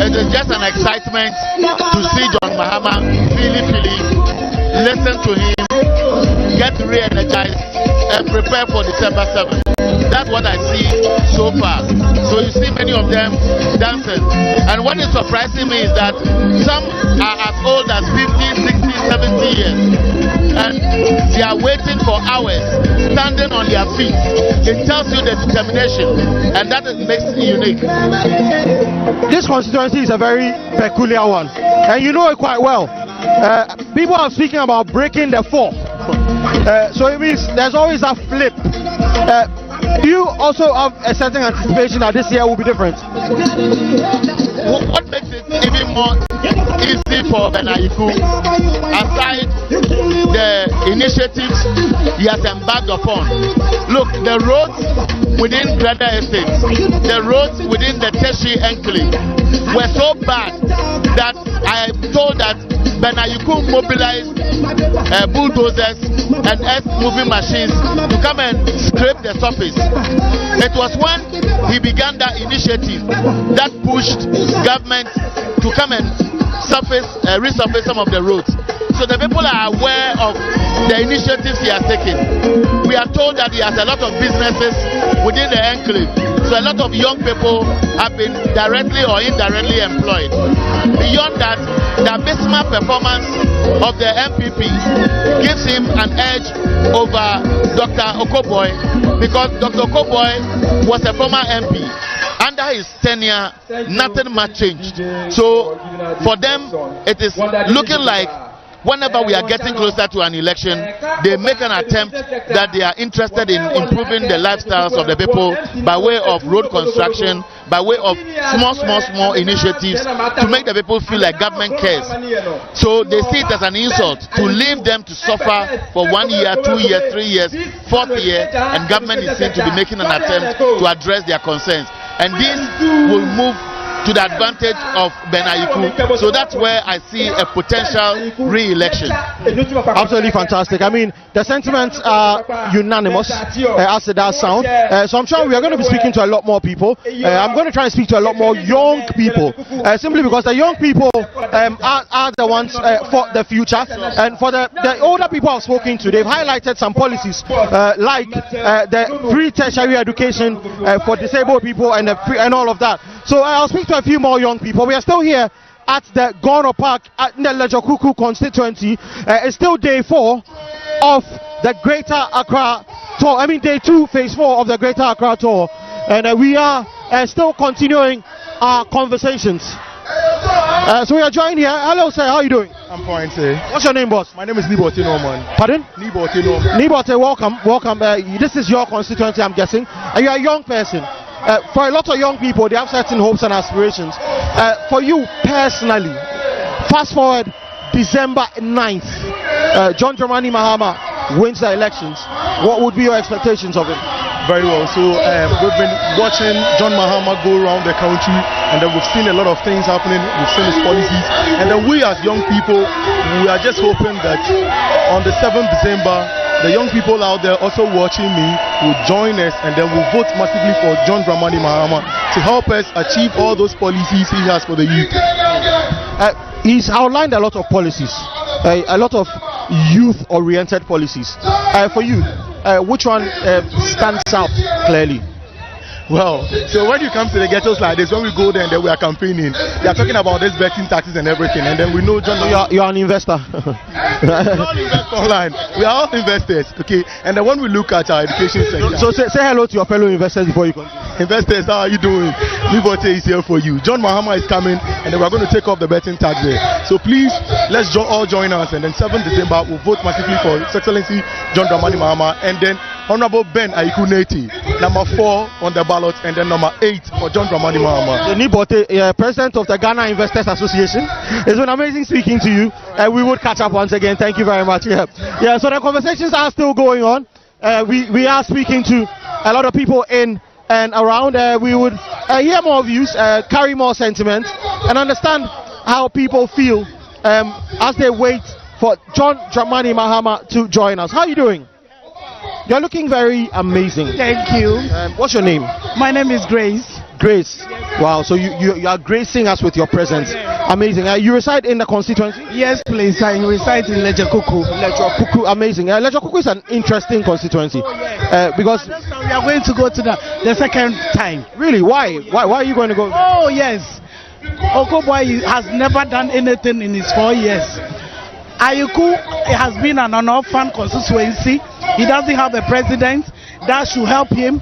it is just an excitement to see John Mahama listen to him, get re-energized, and prepare for December 7th. That's what I see so far. So you see many of them dancing. And what is surprising me is that some are as old as 50, 60, 70 years. And they are waiting for hours, standing on their feet. It tells you the determination, and that makes it unique. This constituency is a very peculiar one, and you know it quite well. People are speaking about breaking the 4. So it means there's always a flip. Do you also have a certain anticipation that this year will be different? What makes it even more easy for Benayiku, aside the initiatives he has embarked upon? Look, the roads within Greta Estates, the roads within the Teshie enclave were so bad that I am told that Benayiku mobilized bulldozers and earth-moving machines to come and scrape the surface. It was when he began that initiative that pushed government to come and resurface some of the roads. So the people are aware of the initiatives he has taken. We are told that he has a lot of businesses within the enclave. So a lot of young people have been directly or indirectly employed. Beyond that, the abysmal performance of the MPP gives him an edge over Dr. Okoboy, because Dr. Okoboy was a former MP. Under his tenure, nothing much changed. So for them, it is looking like whenever we are getting closer to an election, they make an attempt that they are interested in improving the lifestyles of the people by way of road construction, by way of small initiatives to make the people feel like government cares. So they see it as an insult to leave them to suffer for 1 year, 2 years, 3 years, 4th year, and government is seen to be making an attempt to address their concerns. And this will move to the advantage of Benayiku. So that's where I see a potential re-election. Absolutely fantastic. I mean, the sentiments are unanimous as it does sound. So I'm sure we are going to be speaking to a lot more people. I'm going to try and speak to a lot more young people, simply because the young people are the ones for the future. And for the older people I've spoken to, they've highlighted some policies like the free tertiary education for disabled people and all of that. So I'll speak to a few more young people. We are still here at the Gonnor Park at the Ledzokuku Constituency. It's still day 4 of the Greater Accra Tour. I mean day 2, phase 4 of the Greater Accra Tour. And we are still continuing our conversations. So we are joined here. Hello sir, how are you doing? I'm fine, sir. What's your name, boss? My name is Nibote Norman. Pardon? Nibote Norman. Nibote, welcome. This is your constituency, I'm guessing. Are you a young person? For a lot of young people, they have certain hopes and aspirations. For you personally, fast forward December 9th, John Dramani Mahama wins the elections. What would be your expectations of him? Very well. So we've been watching John Mahama go around the country, and then we've seen a lot of things happening. We've seen his policies, and then we as young people, we are just hoping that on the 7th December, the young people out there also watching me will join us, and then we'll vote massively for John Dramani Mahama to help us achieve all those policies he has for the youth. He's outlined a lot of policies, a lot of youth-oriented policies. For you, which one stands out clearly? Well, so when you come to the ghettos like this, when we go there and then we are campaigning, they are talking about this betting taxes and everything, and then we know John. You're an investor. We are all investors online. We are all investors, okay? And then when we look at our education sector. So say hello to your fellow investors before you continue. Investors, how are you doing? Nibote is here for you. John Mahama is coming, and then we're going to take off the betting tax there. So please, let's all join us, and then 7th December we'll vote massively for His Excellency John Dramani Mahama, and then Honorable Ben Aikuneti, number 4 on the ballot, and then number 8 for John Dramani Mahama. Nibote, President of the Ghana Investors Association. It's been amazing speaking to you. We would catch up once again. Thank you very much. Yeah. So the conversations are still going on. We are speaking to a lot of people in and around. We would hear more views, carry more sentiments, and understand how people feel as they wait for John Dramani Mahama to join us. How are you doing? You're looking very amazing. Thank you. What's your name? My name is Grace. Grace. Wow, so you are gracing us with your presence. Amazing. You reside in the constituency? Yes, please. I reside in Ledzokuku. Ledzokuku, amazing. Ledzokuku is an interesting constituency because we are going to go to the second time. Really? Why? Why are you going to go? Oh, yes. Okoboy has never done anything in his 4 years. Ayuku has been an orphan constituency. He doesn't have a president that should help him,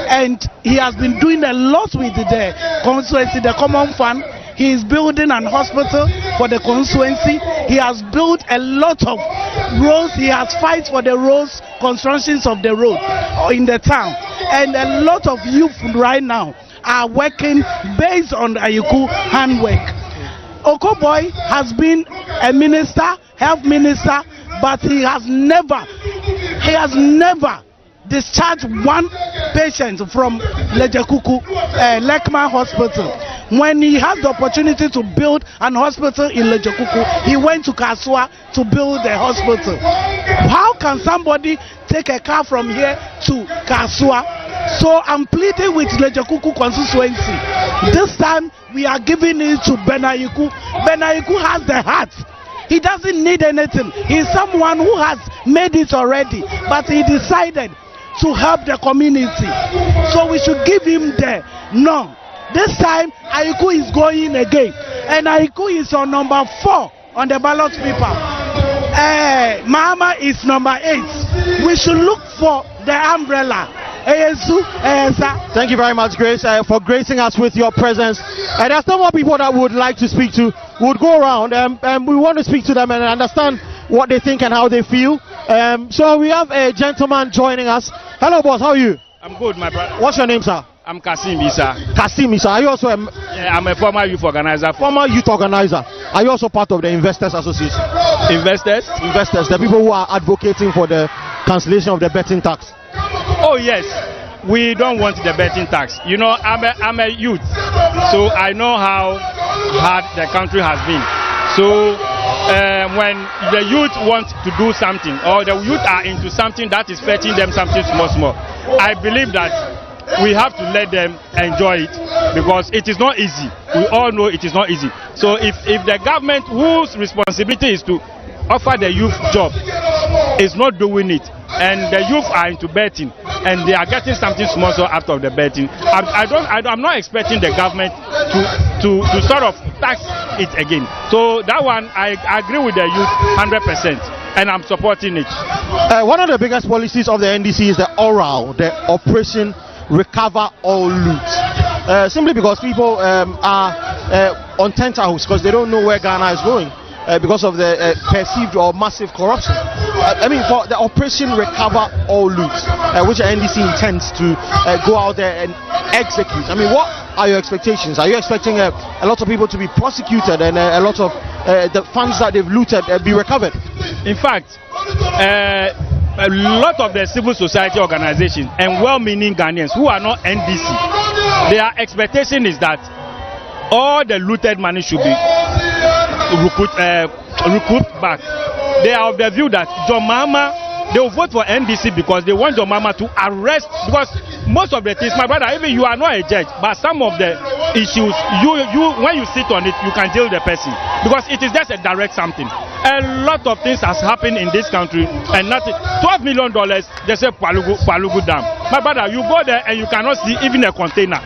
and he has been doing a lot with the constituency, the common fund. He is building an hospital for the constituency. He has built a lot of roads. He has fight for the roads, constructions of the road in the town, and a lot of youth right now are working based on Ayuku handwork. Okoboy has been a minister, health minister, but he has never discharged one patient from Ledzokuku Lekman Hospital. When he had the opportunity to build an hospital in Ledzokuku, he went to Kasua to build a hospital. How can somebody take a car from here to Kasua? So I'm pleading with Ledzokuku constituency. This time we are giving it to Benayiku. Benayiku has the heart. He doesn't need anything. He's someone who has made it already, but he decided to help the community. So we should give him the no. This time, Ayiku is going again. And Ayiku is on number 4 on the ballot paper. Mahama is number 8. We should look for the umbrella. Thank you very much, Grace, for gracing us with your presence. And there's some more people that would like to speak to. We would go around and we want to speak to them and understand what they think and how they feel. So we have a gentleman joining us. Hello, boss. How are you? I'm good, my brother. What's your name, sir? I'm Kasim Isa. Kasim Isa. Are you also I'm a former youth organizer. Former youth organizer. Are you also part of the Investors Association? Investors? Investors, the people who are advocating for the cancellation of the betting tax. Oh yes, we don't want the betting tax. You know, I'm a youth, so I know how hard the country has been. So when the youth want to do something, or the youth are into something that is fetching them something small, I believe that we have to let them enjoy it, because it is not easy. We all know it is not easy. So if the government, whose responsibility is to offer the youth job, is not doing it, and the youth are into betting, and they are getting something small out of the betting, I'm not expecting the government to sort of tax it again. So that one, I agree with the youth 100%, and I'm supporting it. One of the biggest policies of the NDC is the oral, the Operation Recover All Loot. Simply because people are on tenterhooks because they don't know where Ghana is going. Because of the perceived or massive corruption. I mean, for the Operation Recover All Loot, which the NDC intends to go out there and execute. I mean, what are your expectations? Are you expecting a lot of people to be prosecuted and a lot of the funds that they've looted be recovered? In fact, a lot of the civil society organizations and well-meaning Ghanaians who are not NDC, their expectation is that all the looted money should be recouped back. They are of the view that John Mahama, they will vote for NDC because they want John Mahama to arrest, because most of the things, my brother, even you are not a judge, but some of the issues, you when you sit on it, you can jail the person, because it is just a direct something. A lot of things has happened in this country and nothing. $12 million, they say Palugu Dam. My brother, you go there and you cannot see even a container.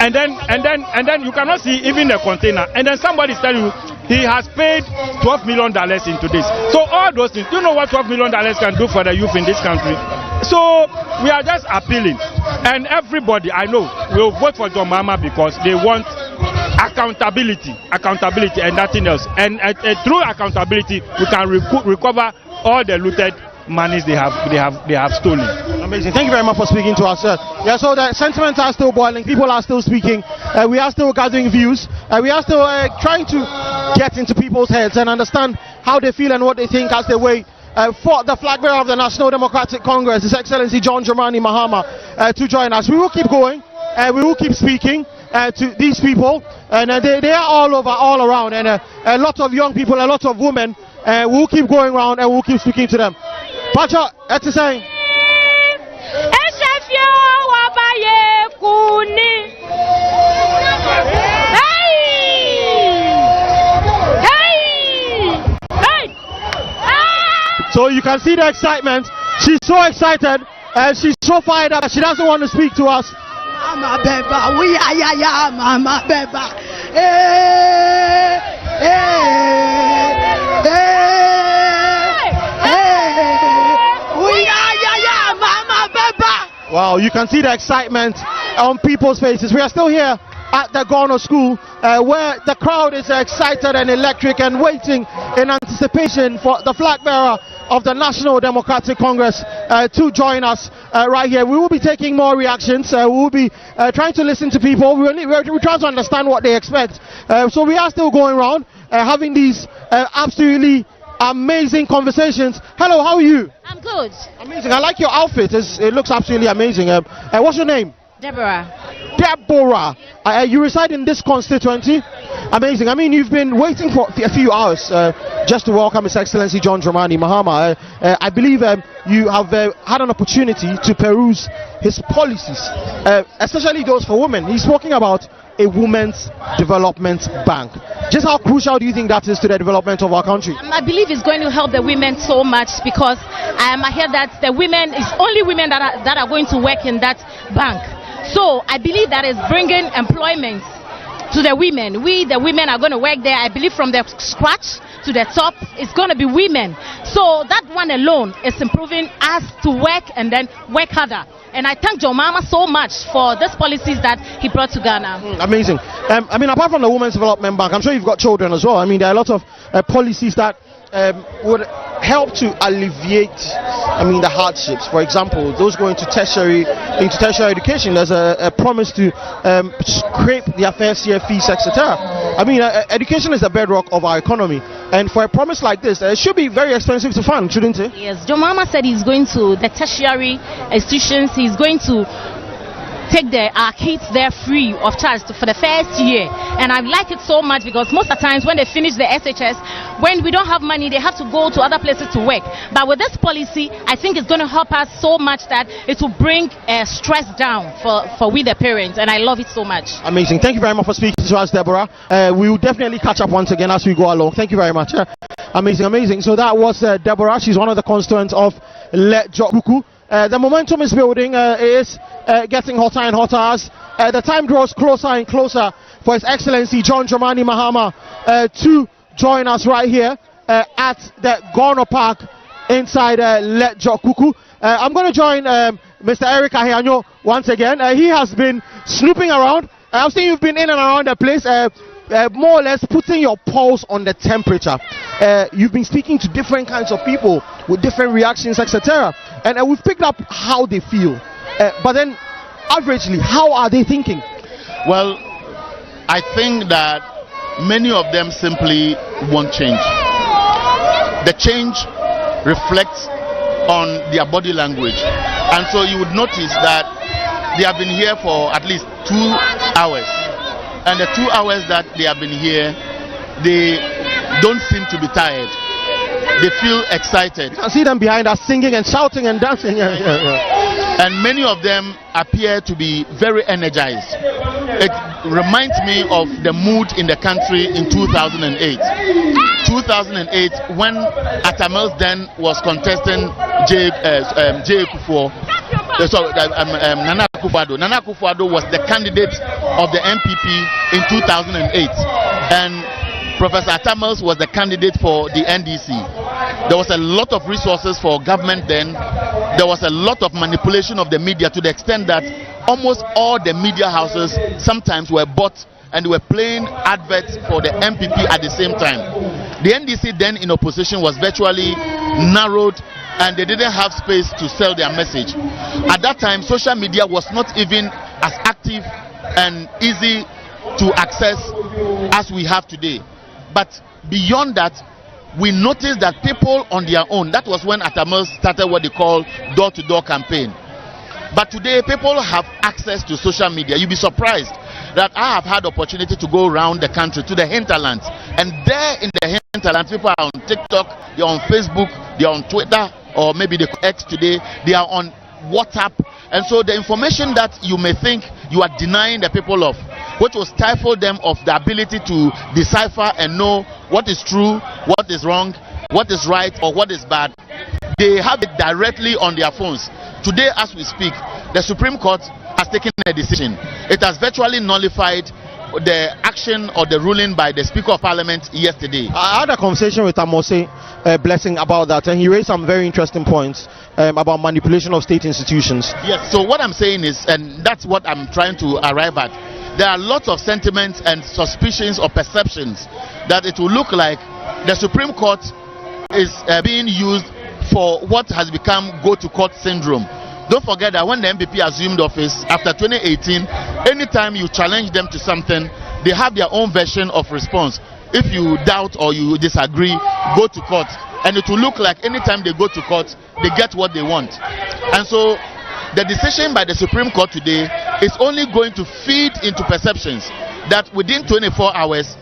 And then you cannot see even a container. And then somebody is telling you he has paid $12 million into this. So all those things, do you know what $12 million can do for the youth in this country? So we are just appealing. And everybody, I know, will vote for John Mahama because they want accountability and nothing else. And through accountability, we can recover all the looted monies they have stolen. Amazing. Thank you very much for speaking to us, sir. Yeah, so the sentiments are still boiling. People are still speaking. We are still gathering views. We are still trying to get into people's heads and understand how they feel and what they think as they wait for the flag bearer of the National Democratic Congress, His Excellency John Dramani Mahama, to join us. We will keep going. We will keep speaking to these people, and they are all over, all around, and a lot of young people, a lot of women. We'll keep going around and we'll keep speaking to them. Pacha, that's the saying. So you can see the excitement. She's so excited and she's so fired up. She doesn't want to speak to us. Mama Beba, we are Mama Beba. Wow, you can see the excitement on people's faces. We are still here at the Gonnor School where the crowd is excited and electric and waiting in anticipation for the flag bearer of the National Democratic Congress to join us right here. We will be taking more reactions. We will be trying to listen to people. We're trying to understand what they expect. So we are still going around having these absolutely amazing conversations. Hello, how are you? I'm good. Amazing. I like your outfit. It looks absolutely amazing. What's your name? Deborah. Deborah. You reside in this constituency. Amazing. I mean, you've been waiting for a few hours just to welcome His Excellency John Dramani Mahama. I believe you have had an opportunity to peruse his policies, especially those for women. He's talking about a women's development bank. Just how crucial do you think that is to the development of our country? I believe it's going to help the women so much because I hear that the women, it's only women that are going to work in that bank. So I believe that is bringing employment to the women. We, the women, are going to work there. I believe from the scratch to the top, it's going to be women. So that one alone is improving us to work and then work harder. And I thank John Mahama so much for these policies that he brought to Ghana. Amazing. I mean, apart from the Women's Development Bank, I'm sure you've got children as well. I mean, there are a lot of policies that would help to alleviate, the hardships. For example, those going to tertiary education, there's a promise to scrape their first year fees, etc. I mean, education is the bedrock of our economy, and for a promise like this, it should be very expensive to fund, shouldn't it? Yes, John Mahama said he's going to the tertiary institutions. He's going to take our kids there free of charge for the first year, and I like it so much because most of the times when they finish the SHS, when we don't have money, they have to go to other places to work. But with this policy, I think it's going to help us so much that it will bring stress down for we the parents, and I love it so much. Amazing. Thank you very much for speaking to us, Deborah. We will definitely catch up once again as we go along. Thank you very much. Amazing. So that was Deborah. She's one of the constituents of Ledzokuku. The momentum is building. It is getting hotter and hotter as the time draws closer and closer for His Excellency John Dramani Mahama to join us right here at the Gonnor Park inside Ledzokuku. I'm going to join Mr. Eric Ahianyo once again. He has been snooping around. I've seen you've been in and around the place, more or less putting your pulse on the temperature. You've been speaking to different kinds of people with different reactions, etc. And we've picked up how they feel. But then, averagely, how are they thinking? Well, I think that many of them simply want change. The change reflects on their body language. And so you would notice that they have been here for at least 2 hours. And the 2 hours that they have been here, they don't seem to be tired. They feel excited. I see them behind us singing and shouting and dancing. And many of them appear to be very energized. It reminds me of the mood in the country in 2008. 2008, when Atamels then was contesting Nana Akufo-Addo. Nana Akufo-Addo was the candidate of the NPP in 2008. And Professor Atamels was the candidate for the NDC. There was a lot of resources for government then. There was a lot of manipulation of the media to the extent that almost all the media houses sometimes were bought and were playing adverts for the MPP at the same time. The NDC then in opposition was virtually narrowed and they didn't have space to sell their message. At that time, social media was not even as active and easy to access as we have today. But beyond that, we noticed that people on their own, that was when Atamels started what they call door-to-door campaign. But today, people have access to social media. You'll be surprised that I have had opportunity to go around the country to the hinterlands. And there in the hinterlands, people are on TikTok, they're on Facebook, they're on Twitter, or maybe the X today, they are on WhatsApp. And so the information that you may think you are denying the people of, which will stifle them of the ability to decipher and know what is true, what is wrong, what is right, or what is bad, they have it directly on their phones. Today, as we speak, the Supreme Court has taken a decision. It has virtually nullified the action or the ruling by the Speaker of Parliament yesterday. I had a conversation with Amose Blessing about that, and he raised some very interesting points about manipulation of state institutions. Yes, so what I'm saying is, and that's what I'm trying to arrive at, there are lots of sentiments and suspicions or perceptions that it will look like the Supreme Court is being used for what has become go-to-court syndrome. Don't forget that when the MPP assumed office after 2018, anytime you challenge them to something, they have their own version of response. If you doubt or you disagree, go to court. And it will look like anytime they go to court, they get what they want. And so the decision by the Supreme Court today is only going to feed into perceptions that within 24 hours,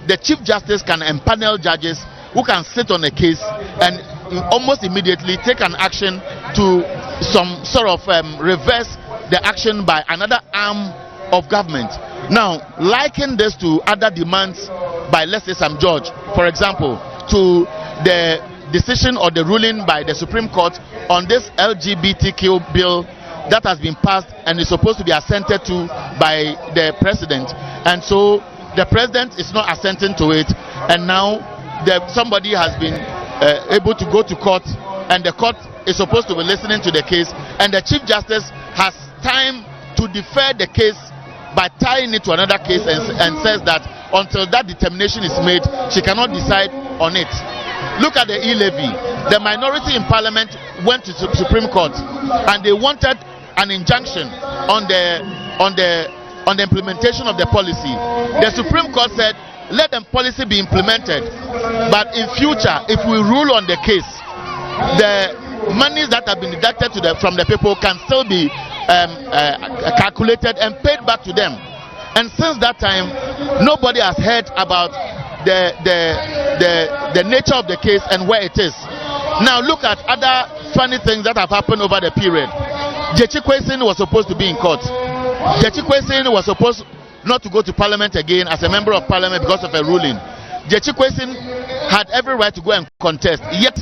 the Chief Justice can empanel judges who can sit on a case and almost immediately take an action to some sort of reverse the action by another arm of government. Now, liken this to other demands by, let's say, some judge, for example, to the decision or the ruling by the Supreme Court on this LGBTQ bill that has been passed and is supposed to be assented to by the president, and so the president is not assenting to it, and now somebody has been able to go to court, and the court is supposed to be listening to the case, and the Chief Justice has time to defer the case by tying it to another case, and says that until that determination is made, she cannot decide on it. Look at the e-levy. The minority in parliament went to Supreme Court and they wanted an injunction on the implementation of the policy. The Supreme Court said, let the policy be implemented, but in future, if we rule on the case, the monies that have been deducted from the people can still be calculated and paid back to them. And since that time, nobody has heard about the nature of the case and where it is. Now look at other funny things that have happened over the period. Teshie was supposed to be in court. Teshie was supposed not to go to parliament again as a member of parliament because of a ruling. Teshie had every right to go and contest, yet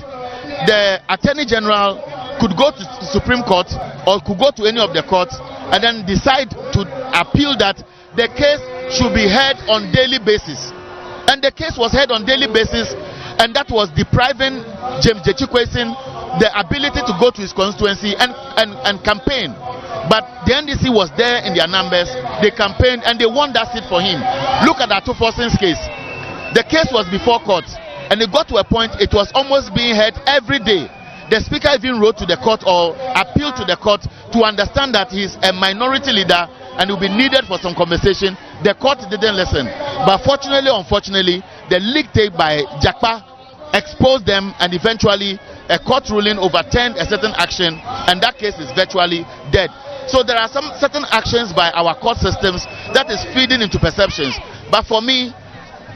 the Attorney General could go to the Supreme Court or could go to any of the courts and then decide to appeal that the case should be heard on daily basis. And the case was heard on daily basis, and that was depriving James Teshie the ability to go to his constituency and campaign. But the NDC was there in their numbers, they campaigned and they won that seat for him. Look at Ato Forson's case. The case was before court, and it got to a point it was almost being heard every day. The speaker even wrote to the court or appealed to the court to understand that he's a minority leader and will be needed for some conversation. The court didn't listen. But unfortunately, the leak tape by Jakpa exposed them, and eventually a court ruling overturned a certain action, and that case is virtually dead. So there are some certain actions by our court systems that is feeding into perceptions. But for me,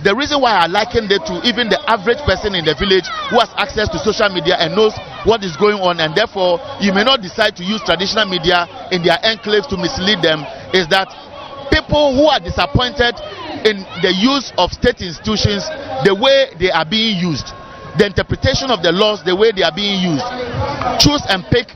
the reason why I liken it to even the average person in the village who has access to social media and knows what is going on, and therefore you may not decide to use traditional media in their enclaves to mislead them, is that people who are disappointed in the use of state institutions, the way they are being used, the interpretation of the laws, the way they are being used, choose and pick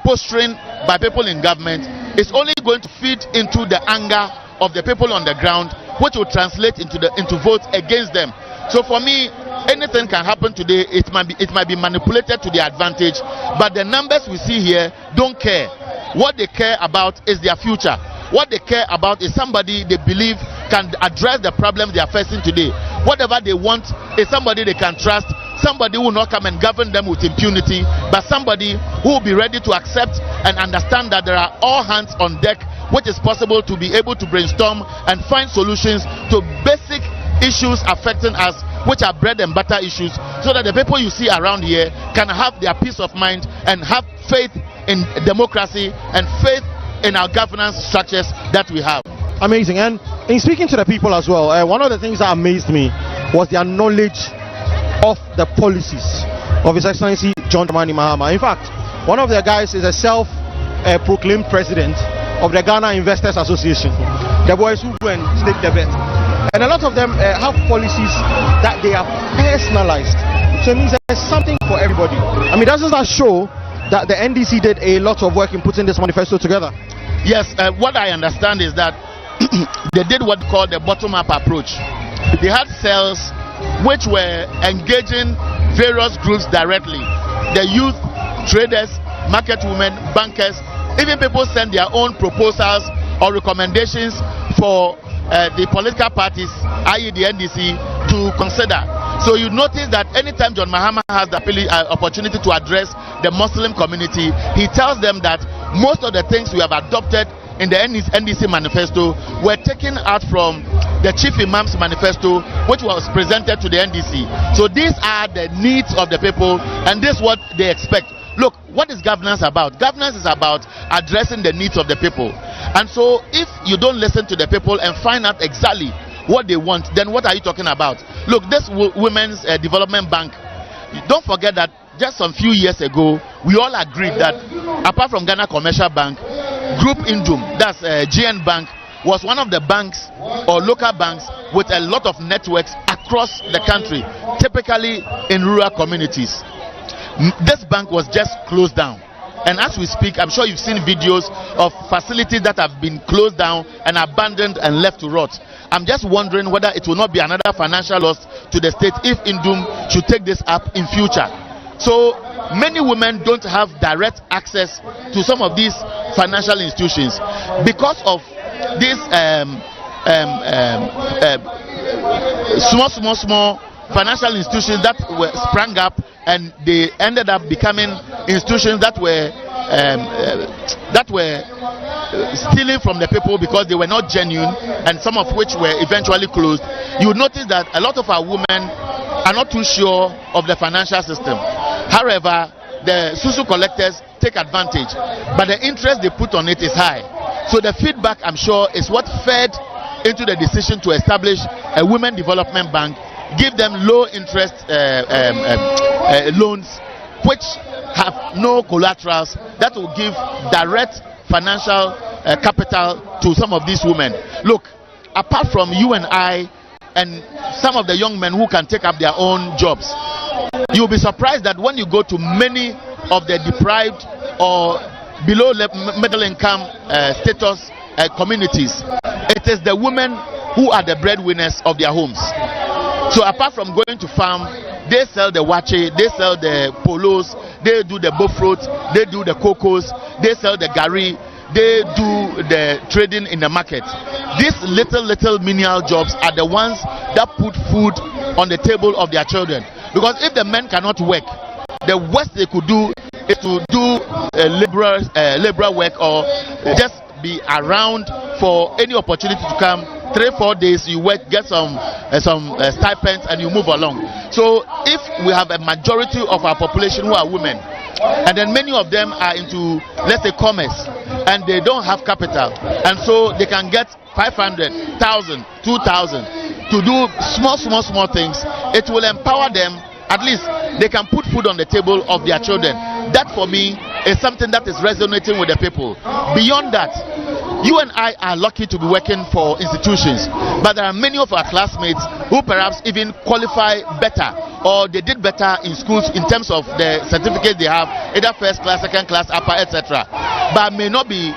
posturing by people in government, is only going to feed into the anger of the people on the ground, which will translate into votes against them. So for me, anything can happen today. It might be manipulated to their advantage, but the numbers we see here don't care. What they care about is their future. What they care about is somebody they believe can address the problems they are facing today. Whatever they want is somebody they can trust, somebody who will not come and govern them with impunity, but somebody who will be ready to accept and understand that there are all hands on deck, which is possible to be able to brainstorm and find solutions to basic issues affecting us, which are bread and butter issues, so that the people you see around here can have their peace of mind and have faith in democracy and faith in our governance structures that we have. Amazing. And in speaking to the people as well, one of the things that amazed me was their knowledge of the policies of His Excellency John Dramani Mahama. In fact, one of their guys is a self-proclaimed president of the Ghana Investors Association, the boys who go and stake the bet. And a lot of them have policies that they are personalized. So it means there's something for everybody. I mean, doesn't that show that the NDC did a lot of work in putting this manifesto together? Yes, what I understand is that they did what called the bottom-up approach. They had cells which were engaging various groups directly. The youth, traders, market women, bankers, even people send their own proposals or recommendations for the political parties, i.e. the NDC, to consider. So you notice that anytime John Mahama has the opportunity to address the Muslim community, he tells them that most of the things we have adopted in the NDC manifesto were taken out from the Chief Imam's manifesto, which was presented to the NDC. So these are the needs of the people, and this is what they expect. Look, what is governance about? Governance is about addressing the needs of the people. And so if you don't listen to the people and find out exactly what they want, then what are you talking about? Look, this Women's Development Bank, don't forget that just some few years ago, we all agreed that apart from Ghana Commercial Bank, Group Indum, that's GN Bank, was one of the banks or local banks with a lot of networks across the country, typically in rural communities. This bank was just closed down. And as we speak, I'm sure you've seen videos of facilities that have been closed down and abandoned and left to rot. I'm just wondering whether it will not be another financial loss to the state if Indum should take this up in future. So many women don't have direct access to some of these financial institutions because of these small financial institutions that were sprang up, and they ended up becoming institutions that were stealing from the people because they were not genuine, and some of which were eventually closed. You would notice that a lot of our women are not too sure of the financial system. However, the Susu collectors take advantage, but the interest they put on it is high. So the feedback, I'm sure, is what fed into the decision to establish a women development bank, give them low interest loans which have no collaterals, that will give direct financial capital to some of these women. Look, apart from you and I and some of the young men who can take up their own jobs, you'll be surprised that when you go to many of the deprived or below middle income status communities, it is the women who are the breadwinners of their homes. So apart from going to farm, they sell the wache, they sell the polos, they do the bofrot, they do the cocos, they sell the gari, they do the trading in the market. These little menial jobs are the ones that put food on the table of their children. Because if the men cannot work, the worst they could do is to do labor work or just be around for any opportunity to come. 3-4 days you work, get some stipends, and you move along. So if we have a majority of our population who are women, and then many of them are into, let's say, commerce, and they don't have capital, and so they can get 500, 1,000, 2,000 to do small things, it will empower them. At least they can put food on the table of their children. That for me is something that is resonating with the people. Beyond that, you and I are lucky to be working for institutions, but there are many of our classmates who perhaps even qualify better, or they did better in schools in terms of the certificate they have, either first class, second class, upper, etc., but may not be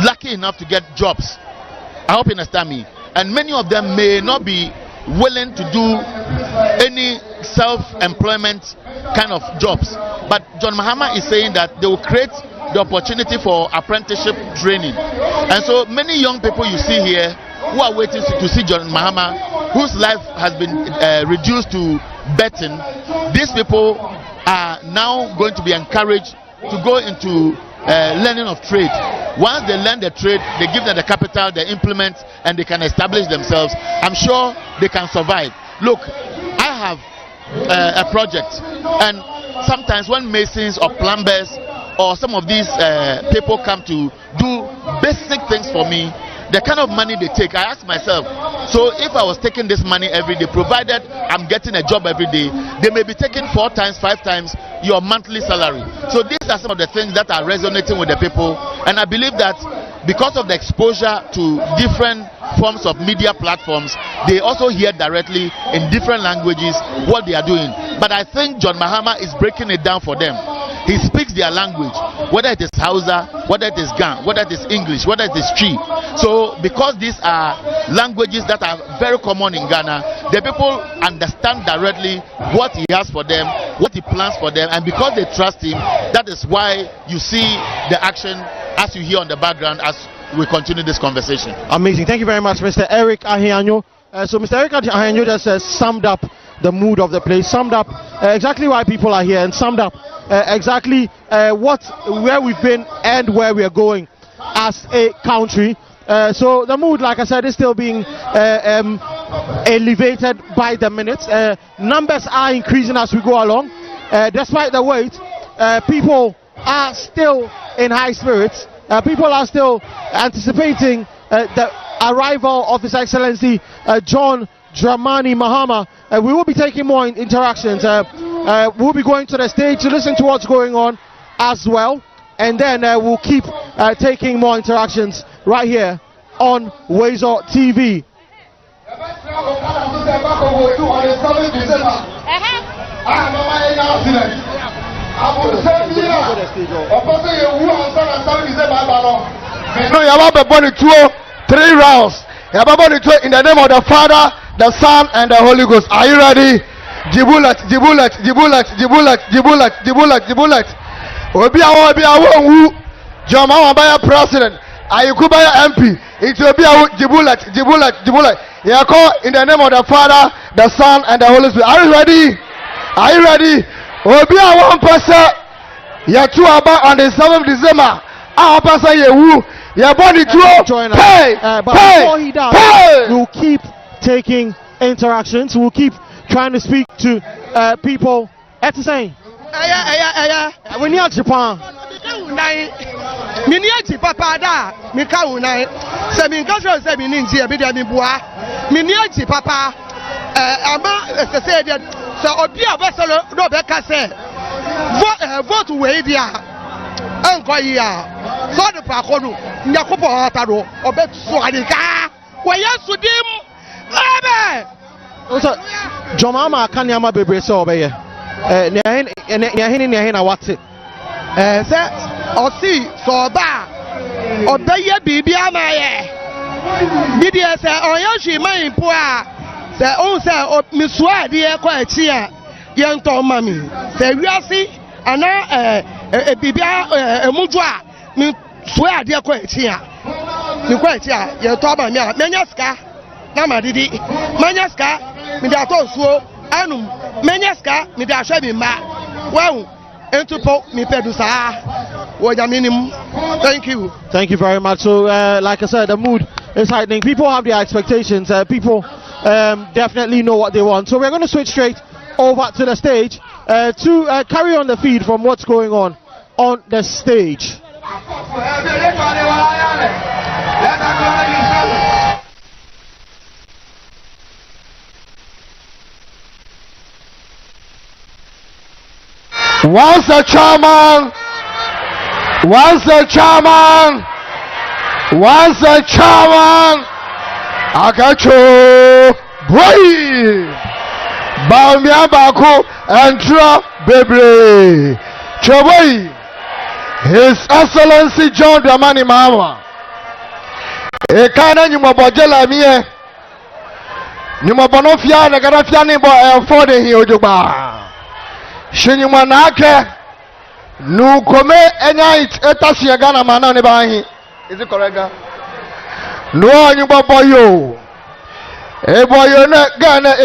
lucky enough to get jobs. I hope you understand me. And many of them may not be willing to do any self-employment kind of jobs. But John Mahama is saying that they will create the opportunity for apprenticeship training. And so many young people you see here who are waiting to see John Mahama, whose life has been reduced to betting, these people are now going to be encouraged to go into learning of trade. Once they learn the trade, they give them the capital, they implement, and they can establish themselves. I'm sure they can survive. Look, I have a project, and sometimes when masons or plumbers or some of these people come to do basic things for me, the kind of money they take, I ask myself, so if I was taking this money every day, provided I'm getting a job every day, they may be taking 4 times, 5 times your monthly salary. So these are some of the things that are resonating with the people, and I believe that because of the exposure to different forms of media platforms, they also hear directly in different languages what they are doing. But I think John Mahama is breaking it down for them. He speaks their language, whether it is Hausa, whether it is Gan, whether it is English, whether it is Chi. So because these are languages that are very common in Ghana, the people understand directly what he has for them, what he plans for them, and because they trust him, that is why you see the action as you hear on the background as we continue this conversation. Amazing. Thank you very much, Mr. Eric Ahianyo. So Mr. Eric Ahianyo just summed up the mood of the place, summed up exactly why people are here, and summed up exactly where we've been and where we are going as a country. So the mood, like I said, is still being elevated by the minutes. Numbers are increasing as we go along. Despite the wait, people are still in high spirits. People are still anticipating the arrival of His Excellency John Dramani Mahama. We will be taking more interactions. We'll be going to the stage to listen to what's going on as well, and then we'll keep taking more interactions right here on Wezo TV. No, you have a body 3 rounds. You have a body in the name of the Father, the Son, and the Holy Ghost. Are you ready? Jibulat, Jibulat, Jibulat, Jibulat, Jibulat, Jibulat, Jibulat. Obi awo Joma Wabaya President. Ayukubaya MP. It will be Jibulat, Jibulat, Jibulat. You call in the name of the Father, the Son, and the Holy Spirit. Are you ready? Are you ready? Obi awo person. You two about on the 7th December. Our person you. Your body pay, but before he does, we'll keep taking interactions. We'll keep trying to speak to people. At the same. We need Japan. Miniaji papa da mika unai se min kasho se min nji e bi de mi bua miniaji papa ama se de so obi abasolo do be ka se vote we dia anko yi a so de pa ko no nyakopo ata do obetu adika we yesu dim abe so Jomama kanyama bebre se obeye ne hin na wate se osi so ba obeye bibi amaye bidi se onyeshi man po a se on se misua de e kwa achi a ye nto mami se wiasi ana bibi emuju a mi suya de kwa achi a ni kwa achi a ye to ba mi a menya ska na madidi menya ska mi da to suo anum menya ska mi da hwe mi ma wahu entupo mi pedusa. Thank you. Thank you very much. So, like I said, the mood is heightening. People have their expectations. People definitely know what they want. So, we're going to switch straight over to the stage to carry on the feed from what's going on the stage. Once the chairman, Akacho boy, Baumia Baku and Tra Bebre, Choboy, His Excellency John Dramani Mahama. Ekana nyuma bojela mie, nyuma bonofia na garafia ni bo elfode hi ojoba. Shenyuma nake. Nukome enyait Teshie Gonnor mana ne bahi. Is it correct? No anyu boyo. E boyo ne Ghana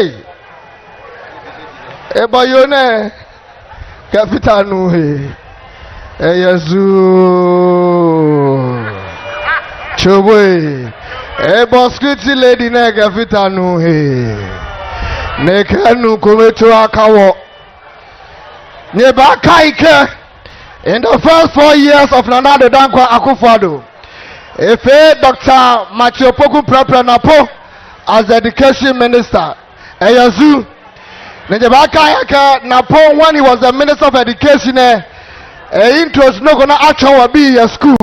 e boyo ne kapitanu he. E Yesu. Choboy. E boskriti lady ne kapitanu he. Ne kanu kometo akawo. Ne ba kaike. In the first 4 years of Nana Dankwa Akufo-Addo, Dr. Matthew Poku Prapra Napo as education minister. Eyazu, Nejabaka Napo when he was the minister of education, interest no gonna actually be a school,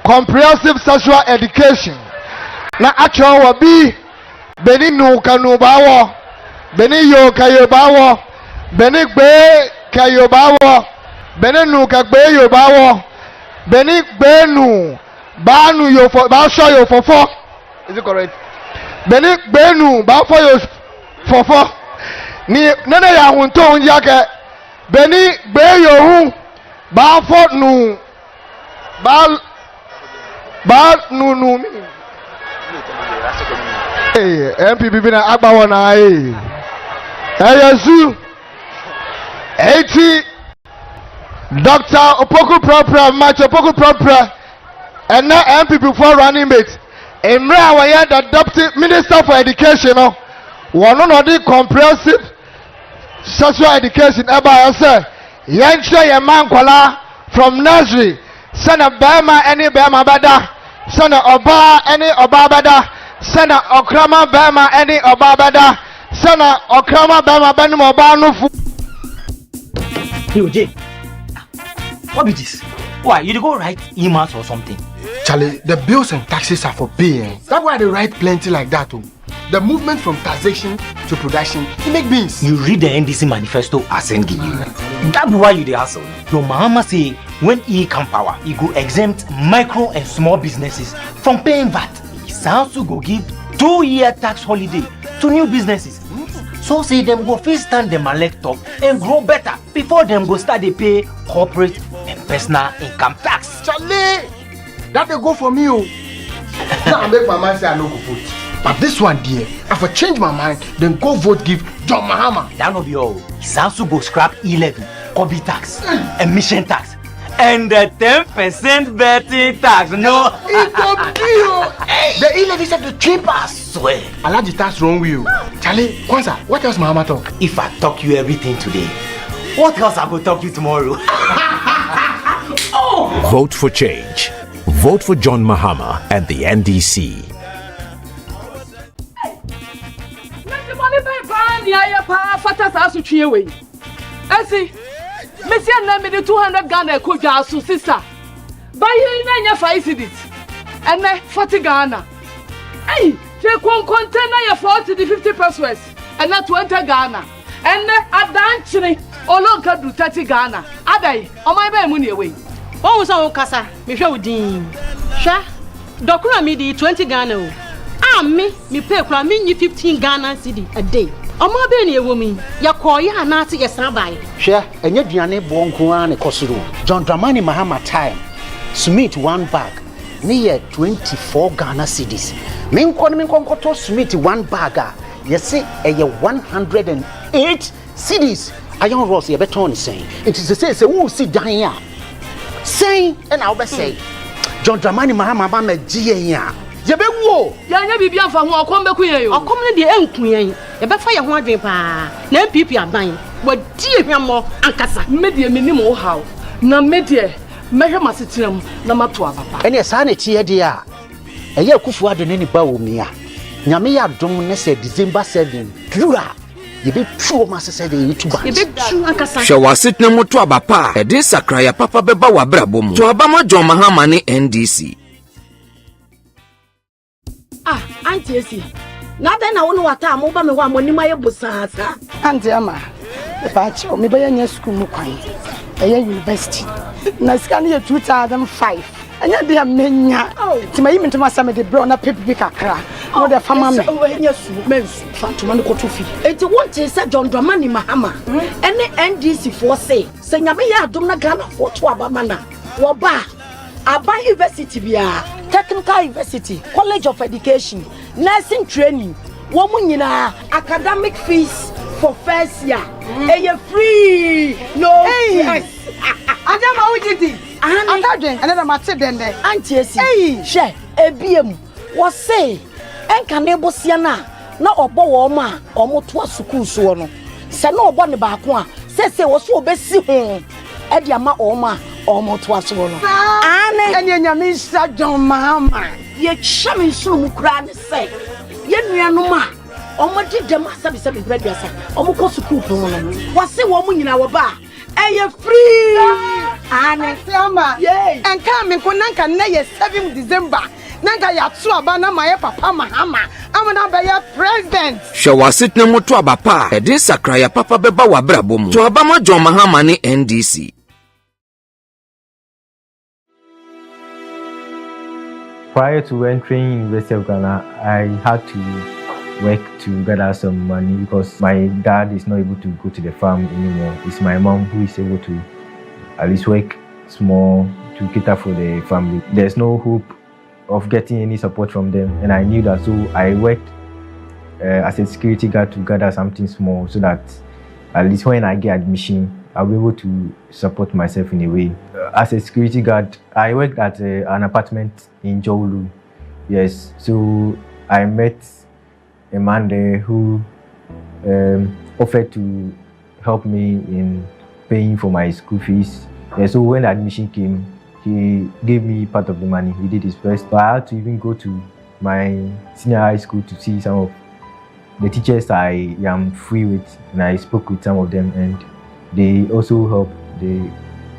comprehensive sexual education. Na actually be Beni Nukanubawo, Beni Yo Kayobawo, Beni Be Kayobawo. Benenu kagbe yobawo beni benu banu yo for ba show yo fofo. Is it correct? Beni benu ba for yo fofo ni nene ya hunto unja ke beni be yo hu ba for nu ba nu MPP na agba wona Yesu 80 Dr. Opoku Propra, Match Opoku Propra, and now MPP for running mate. And now I had the Deputy Minister for Education. One of the comprehensive sexual education. Eba I say Yencho ye man kwala from nursery. Sana bema any bema bada. Sana oba any oba bada. Sana okrama bema any oba bada. Sana okrama bema benu oba no fu. Hey, Jay. What be this? Why, you go write emails or something? Charlie, the bills and taxes are for paying. That's why they write plenty like that too. The movement from taxation to production, it make beans. You read the NDC manifesto I send give you. That's why you the hustle. Your Mahama say when he come power, he go exempt micro and small businesses from paying VAT. He also go give 2-year tax holiday to new businesses. So say them go first stand them elect up and grow better before them go start they pay corporate and personal income tax. Charlie, that they go for me. Now I make my mind say I no go vote. But this one dear, if I change my mind, then go vote give John Mahama. That no be all. He also go scrap e-levy, Kobe tax, emission tax, and the 10% betting tax. No. The e-levy said the cheap, I swear. I like the tax wrong with you. Charlie, Kwanzaa, what else Mahama talk? If I talk you everything today, what else I will talk you tomorrow? Vote for change. Vote for John Mahama and the NDC. I see, Monsieur Name 200 Ghana Koja so sister. Buy you in 5 cities and 40 Ghana. Hey, she can contain 40 to 50 pesos and not 20 Ghana. And a dancing or look at 30 Ghana. Aday, on my bay money away. Oh, was our casa, Michel Dean. Sha, Doctor me 20 Ghana. Ah, me pay for me 15 Ghana cedi a day. Omo be na ewomi ya koya na ate yesan bai hwe enye duane bo nko an ekosoro John Dramani Mahama time Smith 1 bag ne ye 24 Ghana cedis me nko to Smith 1 bag a yesi eye 108 cedis ayon ross ye beton sen it is say wo si dan a sen and I be say John Dramani Mahama ba ma gie a Yebewo ya bibi amfa ho okom beku yen yo okom ne de enku yen ye be fa ye ho adwen pa na MPP aban wadi ehwamo ankasa medie menim wo haw na medie mehwe masetenam na mato ababa ene sa na tie de a eye akufu ade ne ba wo mi a nyame ya dom ne se December 7 dura ye be tuo masese de YouTube ye be tu ankasa hwe wasetenam moto abapa e de sakra ya papa beba wa brabo mu to abama John Mahama ne NDC. Ah, Auntie Esi. Na den na wonu wata mo ba me wa mo nima ye busasa. Auntie Ama. The pacho me ba nya school mu kwan. Eye university. Na scan ye 2005. Anya de amenya. Ti mayi me ntoma sama de bro na pepi kakra. No de fama me. O enya su mensu. Fantoma ne koto fi. Enti wonte se John Dramani Mahama. Ene NDC for say. Se nyame ya adom na Ghana for to abama na. Wo ba Aba University bia, Technical University, College of Education, Nursing Training, woman nyina academic fees for first year. Eye free. No. Yes. Adama ujiti. Adadwen, another mate dende. Auntie Esi. She, ebiem. Wo say, enka na ebosia na obo wo ma, omo to school so no. Se na obo ne ba ko a, se wo so obesi ho. E dia ma oma omo to aso no. Ane enya Mr. John Mahama. Ye chame so mu kra ne say. Ye nuanom a omo di dem asabi graduate omo ko school to no. Wo se wo mu nyina wo ba. Eye free. Ane Siama. Yay. Enka me ko nanka na ye 7 December. Nanka ya tu aba na maye papa Mahama. Amana be ya president. hwe wasetenam moto abapa e de sakra ya papa beba wa brabo mu to abama John Mahama ne NDC. Prior to entering University of Ghana, I had to work to gather some money because my dad is not able to go to the farm anymore. It's my mom who is able to at least work small to cater for the family. There's no hope of getting any support from them, and I knew that, so I worked as a security guard to gather something small so that at least when I get admission, I'll be able to support myself in a way. As a security guard, I worked at an apartment in Jowlu. Yes, so I met a man there who offered to help me in paying for my school fees. Yeah, so when admission came, he gave me part of the money. He did his best. But I had to even go to my senior high school to see some of the teachers I am free with, and I spoke with some of them, and they also helped. They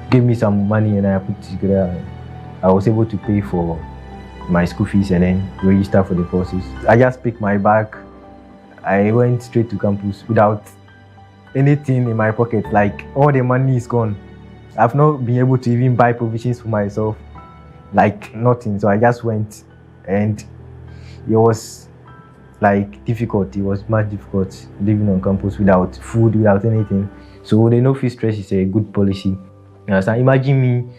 gave me some money, and I put it together. And I was able to pay for my school fees and then register for the courses. I just picked my bag. I went straight to campus without anything in my pocket. Like, all the money is gone. I've not been able to even buy provisions for myself, like nothing. So I just went, and it was like difficult. It was much difficult living on campus without food, without anything. So the no fee stress is a good policy. So imagine me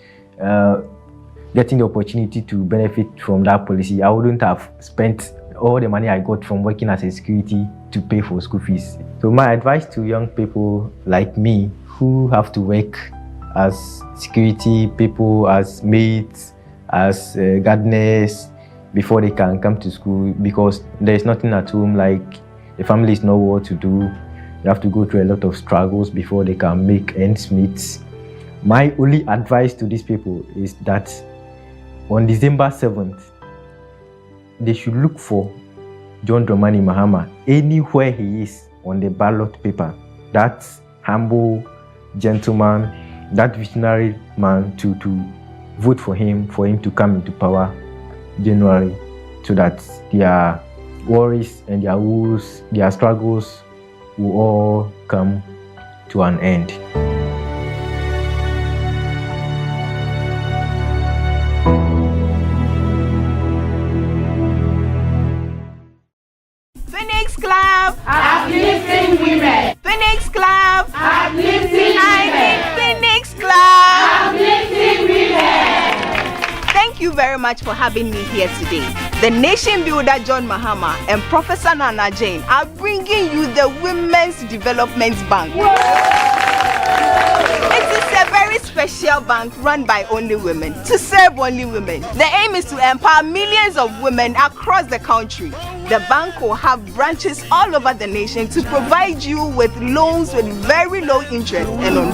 getting the opportunity to benefit from that policy. I wouldn't have spent all the money I got from working as a security to pay for school fees. So my advice to young people like me who have to work as security people, as maids, as gardeners before they can come to school, because there's nothing at home, like the family is not what to do. You have to go through a lot of struggles before they can make ends meet. My only advice to these people is that on December 7th, they should look for John Dramani Mahama anywhere he is on the ballot paper. That humble gentleman, that visionary man, to vote for him to come into power January, so that their worries and their woes, their struggles will all come to an end. Phoenix Club, uplifting women. Phoenix Club, uplifting women. Phoenix Club, uplifting women. Thank you very much for having me here today. The nation builder John Mahama and Professor Nana Jane are bringing you the Women's Development Bank. It is a very special bank run by only women, to serve only women. The aim is to empower millions of women across the country. The bank will have branches all over the nation to provide you with loans with very low interest and on